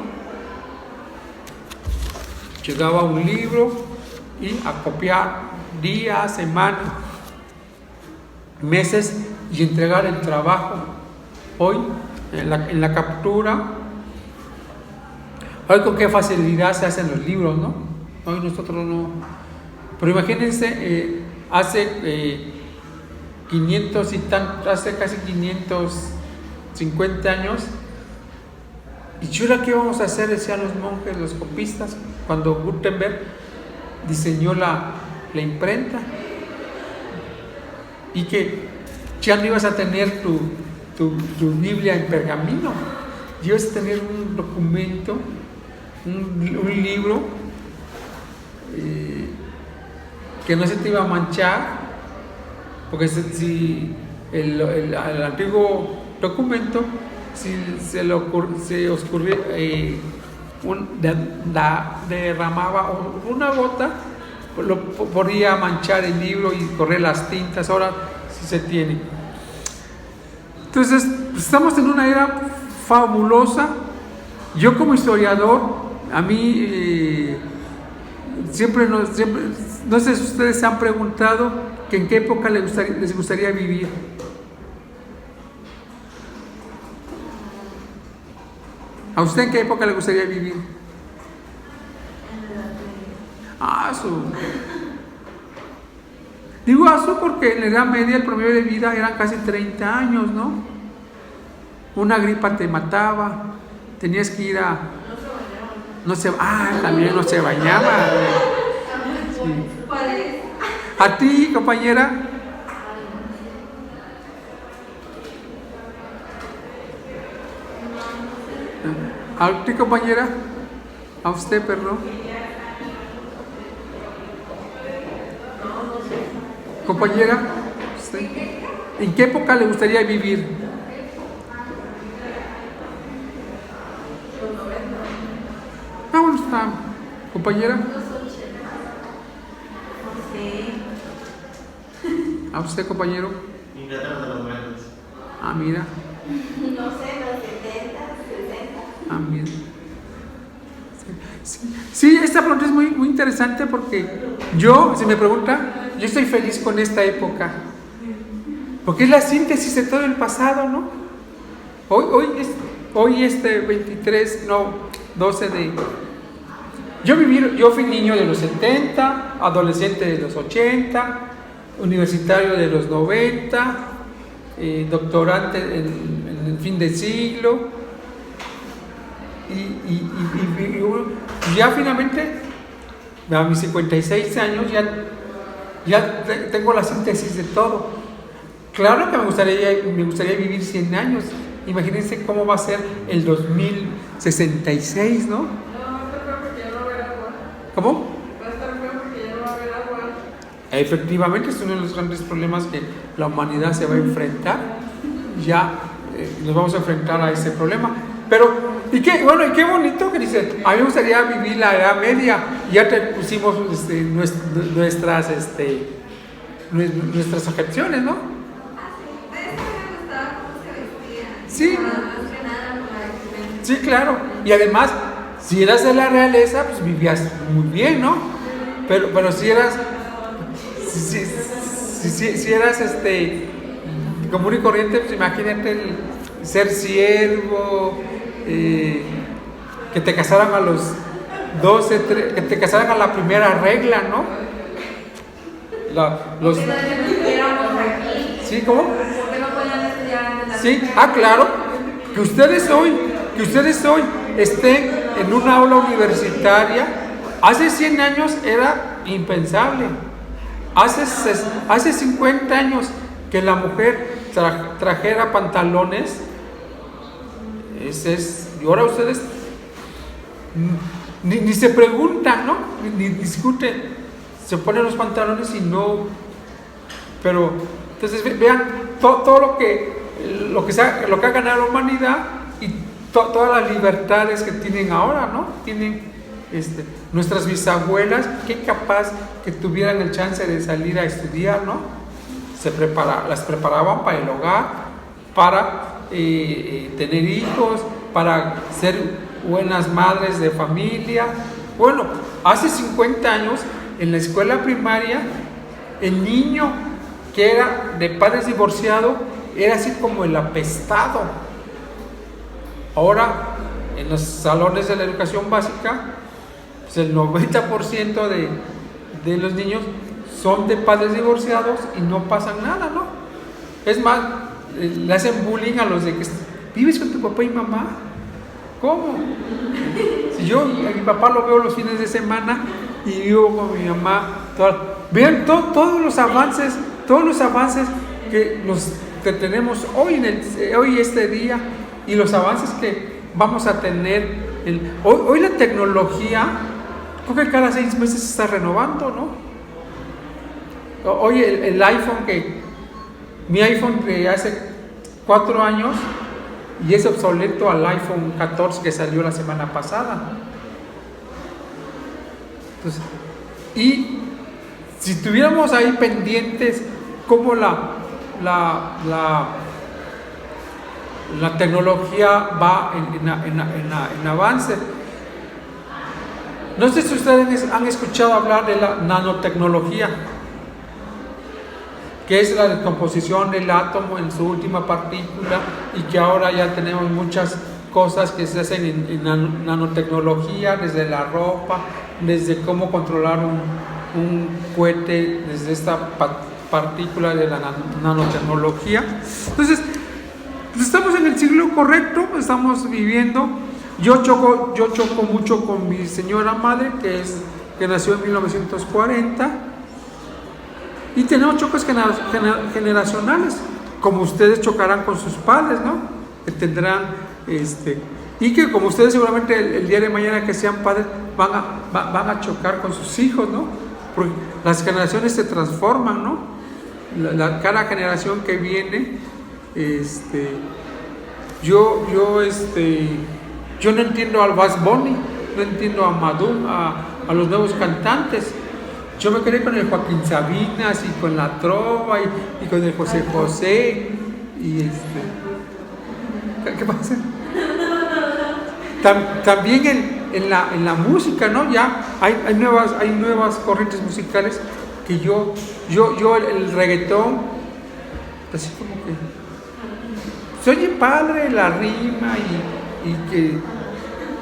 Llegaba un libro y a copiar días, semanas, meses y entregar el trabajo. Hoy, en la captura, hoy con qué facilidad se hacen los libros, ¿no? Hoy nosotros Pero imagínense, hace 500 y hace casi 550 años, ¿y ahora qué vamos a hacer? Decían los monjes, los copistas, cuando Gutenberg diseñó la imprenta, y que ya no ibas a tener tu Biblia en pergamino, ibas a tener un documento, un libro que no se te iba a manchar, porque si el antiguo documento, si se oscurría, derramaba una gota, pues lo podría manchar el libro y correr las tintas. Ahora sí se tiene. Entonces, estamos en una era fabulosa. Yo como historiador, a mí siempre, no sé si ustedes se han preguntado que en qué época les gustaría vivir. ¿A usted en qué época le gustaría vivir? Digo porque en la Edad Media el promedio de vida eran casi 30 años, ¿no? Una gripa te mataba, tenías que ir a... también no se bañaba. Sí. ¿A ti, compañera? ¿A ti, compañera? ¿A usted, perdón? Compañera, ¿usted? ¿En qué época le gustaría vivir? Bueno, está. Compañera. ¿A usted, compañero? Inglaterra de los 90. Mira. No sé, los 70, 60. Mira. Sí, esta pregunta es muy interesante porque yo, si me pregunta, yo estoy feliz con esta época. Porque es la síntesis de todo el pasado, ¿no? Hoy 12 de... Yo fui niño de los 70, adolescente de los 80, universitario de los 90, doctorante en el fin de siglo. Y ya finalmente, a mis 56 años, ya tengo la síntesis de todo. Claro que me gustaría vivir 100 años. Imagínense cómo va a ser el 2066, ¿no? No, va a estar feo porque ya no va a haber agua. ¿Cómo? Va a estar feo porque ya no va a haber agua. Efectivamente, es uno de los grandes problemas que la humanidad se va a enfrentar. Ya nos vamos a enfrentar a ese problema. Pero, y qué bonito que dice, a mí me gustaría vivir la Edad Media. Ya te pusimos nuestras objeciones, ¿no? Sí. Sí, claro. Y además, si eras de la realeza, pues vivías muy bien, ¿no? Pero si eras común y corriente, pues imagínate el ser siervo, que te casaran a los 12, que te casaran a la primera regla, ¿no? ¿Sí? ¿Cómo? Sí, claro, que ustedes hoy estén en una aula universitaria. Hace 100 años era impensable. Hace 50 años que la mujer trajera pantalones, y ahora ustedes ni se preguntan, ¿no? Ni discuten, se ponen los pantalones y no. Pero entonces vean todo lo que ha ganado la humanidad y todas las libertades que tienen ahora, ¿no? Tienen nuestras bisabuelas, qué capaz que tuvieran el chance de salir a estudiar, ¿no? Las preparaban para el hogar, para tener hijos, para ser buenas madres de familia. Bueno, hace 50 años en la escuela primaria, el niño que era de padres divorciados era así como el apestado. Ahora, en los salones de la educación básica, pues el 90% de los niños son de padres divorciados y no pasa nada, ¿no? Es más, le hacen bullying a los de que vives con tu papá y mamá. ¿Cómo? Si yo a mi papá lo veo los fines de semana y vivo con mi mamá. Vean todos los avances que tenemos hoy este día, y los avances que vamos a tener. Hoy la tecnología, creo que cada 6 meses se está renovando, ¿no? Hoy el iPhone, mi iPhone de hace 4 años y es obsoleto al iPhone 14 que salió la semana pasada. Entonces, y si tuviéramos ahí pendientes cómo la tecnología va en avance. No sé si ustedes han escuchado hablar de la nanotecnología, que es la descomposición del átomo en su última partícula, y que ahora ya tenemos muchas cosas que se hacen en nanotecnología, desde la ropa, desde cómo controlar un cohete, desde esta partícula de la nanotecnología. Entonces, pues estamos en el siglo correcto, estamos viviendo. Yo choco mucho con mi señora madre, que nació en 1940, y tenemos choques generacionales, como ustedes chocarán con sus padres, ¿no? Que tendrán, y que como ustedes seguramente el día de mañana que sean padres van a chocar con sus hijos, ¿no? Porque las generaciones se transforman, ¿no? Cada generación que viene, yo no entiendo al Bad Bunny, no entiendo a Madum, a los nuevos cantantes. Yo me quedé con el Joaquín Sabinas y con la trova y con el José José y ¿qué pasa? También en la música, ¿no? Ya hay nuevas corrientes musicales que yo el reggaetón, así como que se oye padre la rima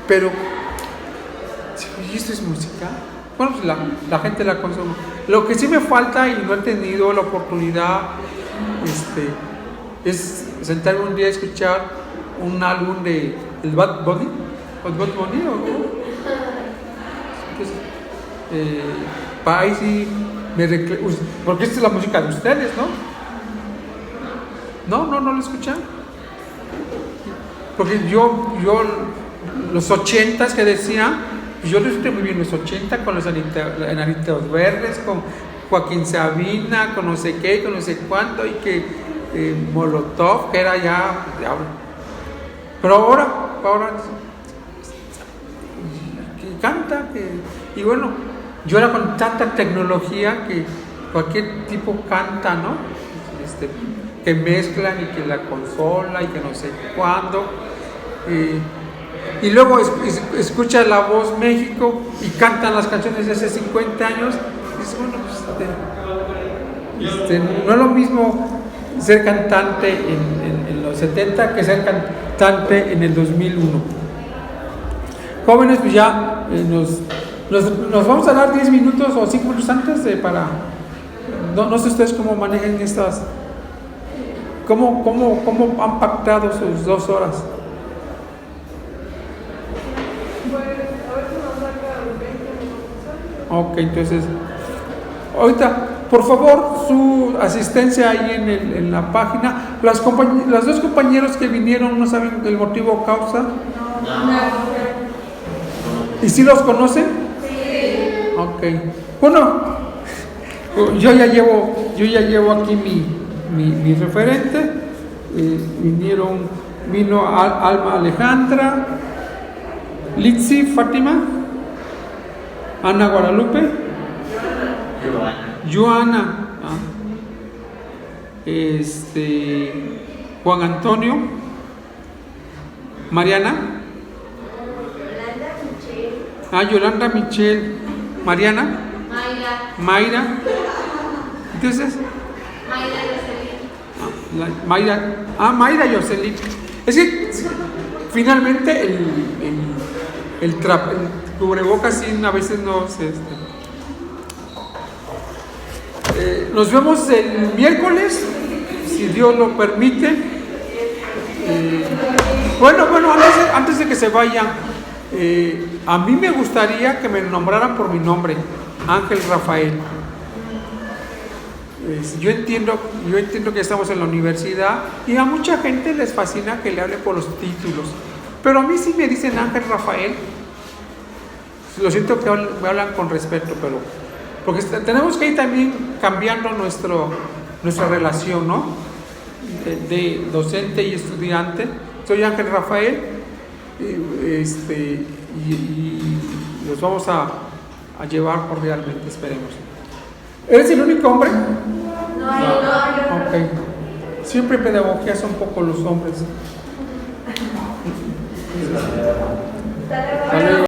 pero ¿y esto es música? Bueno, pues la gente la consume. Lo que sí me falta, y no he tenido la oportunidad, es sentarme un día a escuchar un álbum de el Bad Bunny, para ahí sí porque esta es la música de ustedes, ¿no? No lo escuchan. Porque yo los 80s que decía, yo lo estoy muy bien los 80 con los Enanitos Verdes, con Joaquín Sabina, con no sé qué, con no sé cuánto, y que Molotov, que era ya diablo. Pero ahora que canta, y bueno, yo ahora con tanta tecnología que cualquier tipo canta, ¿no? Que mezclan y que la consola y que no sé cuándo. Y luego escucha La Voz México y cantan las canciones de hace 50 años. Y dices, bueno, pues, no es lo mismo ser cantante en los 70 que ser cantante en el 2001. Jóvenes, pues ya nos vamos a dar 10 minutos o 5 minutos antes para... No sé ustedes cómo manejan estas... ¿Cómo han pactado sus 2 horas? Ok, entonces, ahorita, por favor, su asistencia ahí en la página. Las 2 compañeros que vinieron no saben el motivo o causa. ¿Y si los conocen? Sí. Ok. Bueno, yo ya llevo aquí mi referente. Vino Alma Alejandra, Litsi Fátima, Ana Guadalupe, Joana, Juan Antonio, Mariana, Yolanda Michelle, Mariana, Mayra, entonces Mayra Yoselin. Es que finalmente el cubrebocas sí, a veces no se Nos vemos el miércoles, si Dios lo permite. Bueno, antes de que se vayan, a mí me gustaría que me nombraran por mi nombre, Ángel Rafael. Yo entiendo que estamos en la universidad y a mucha gente les fascina que le hable por los títulos, pero a mí sí me dicen Ángel Rafael. Lo siento que me hablan con respeto, pero porque tenemos que ir también cambiando nuestra relación, ¿no? De docente y estudiante. Soy Ángel Rafael y los vamos a llevar cordialmente, esperemos. ¿Eres el único hombre? No hay otro. Ok. Siempre en pedagogía son poco los hombres. Hasta luego. Hasta luego.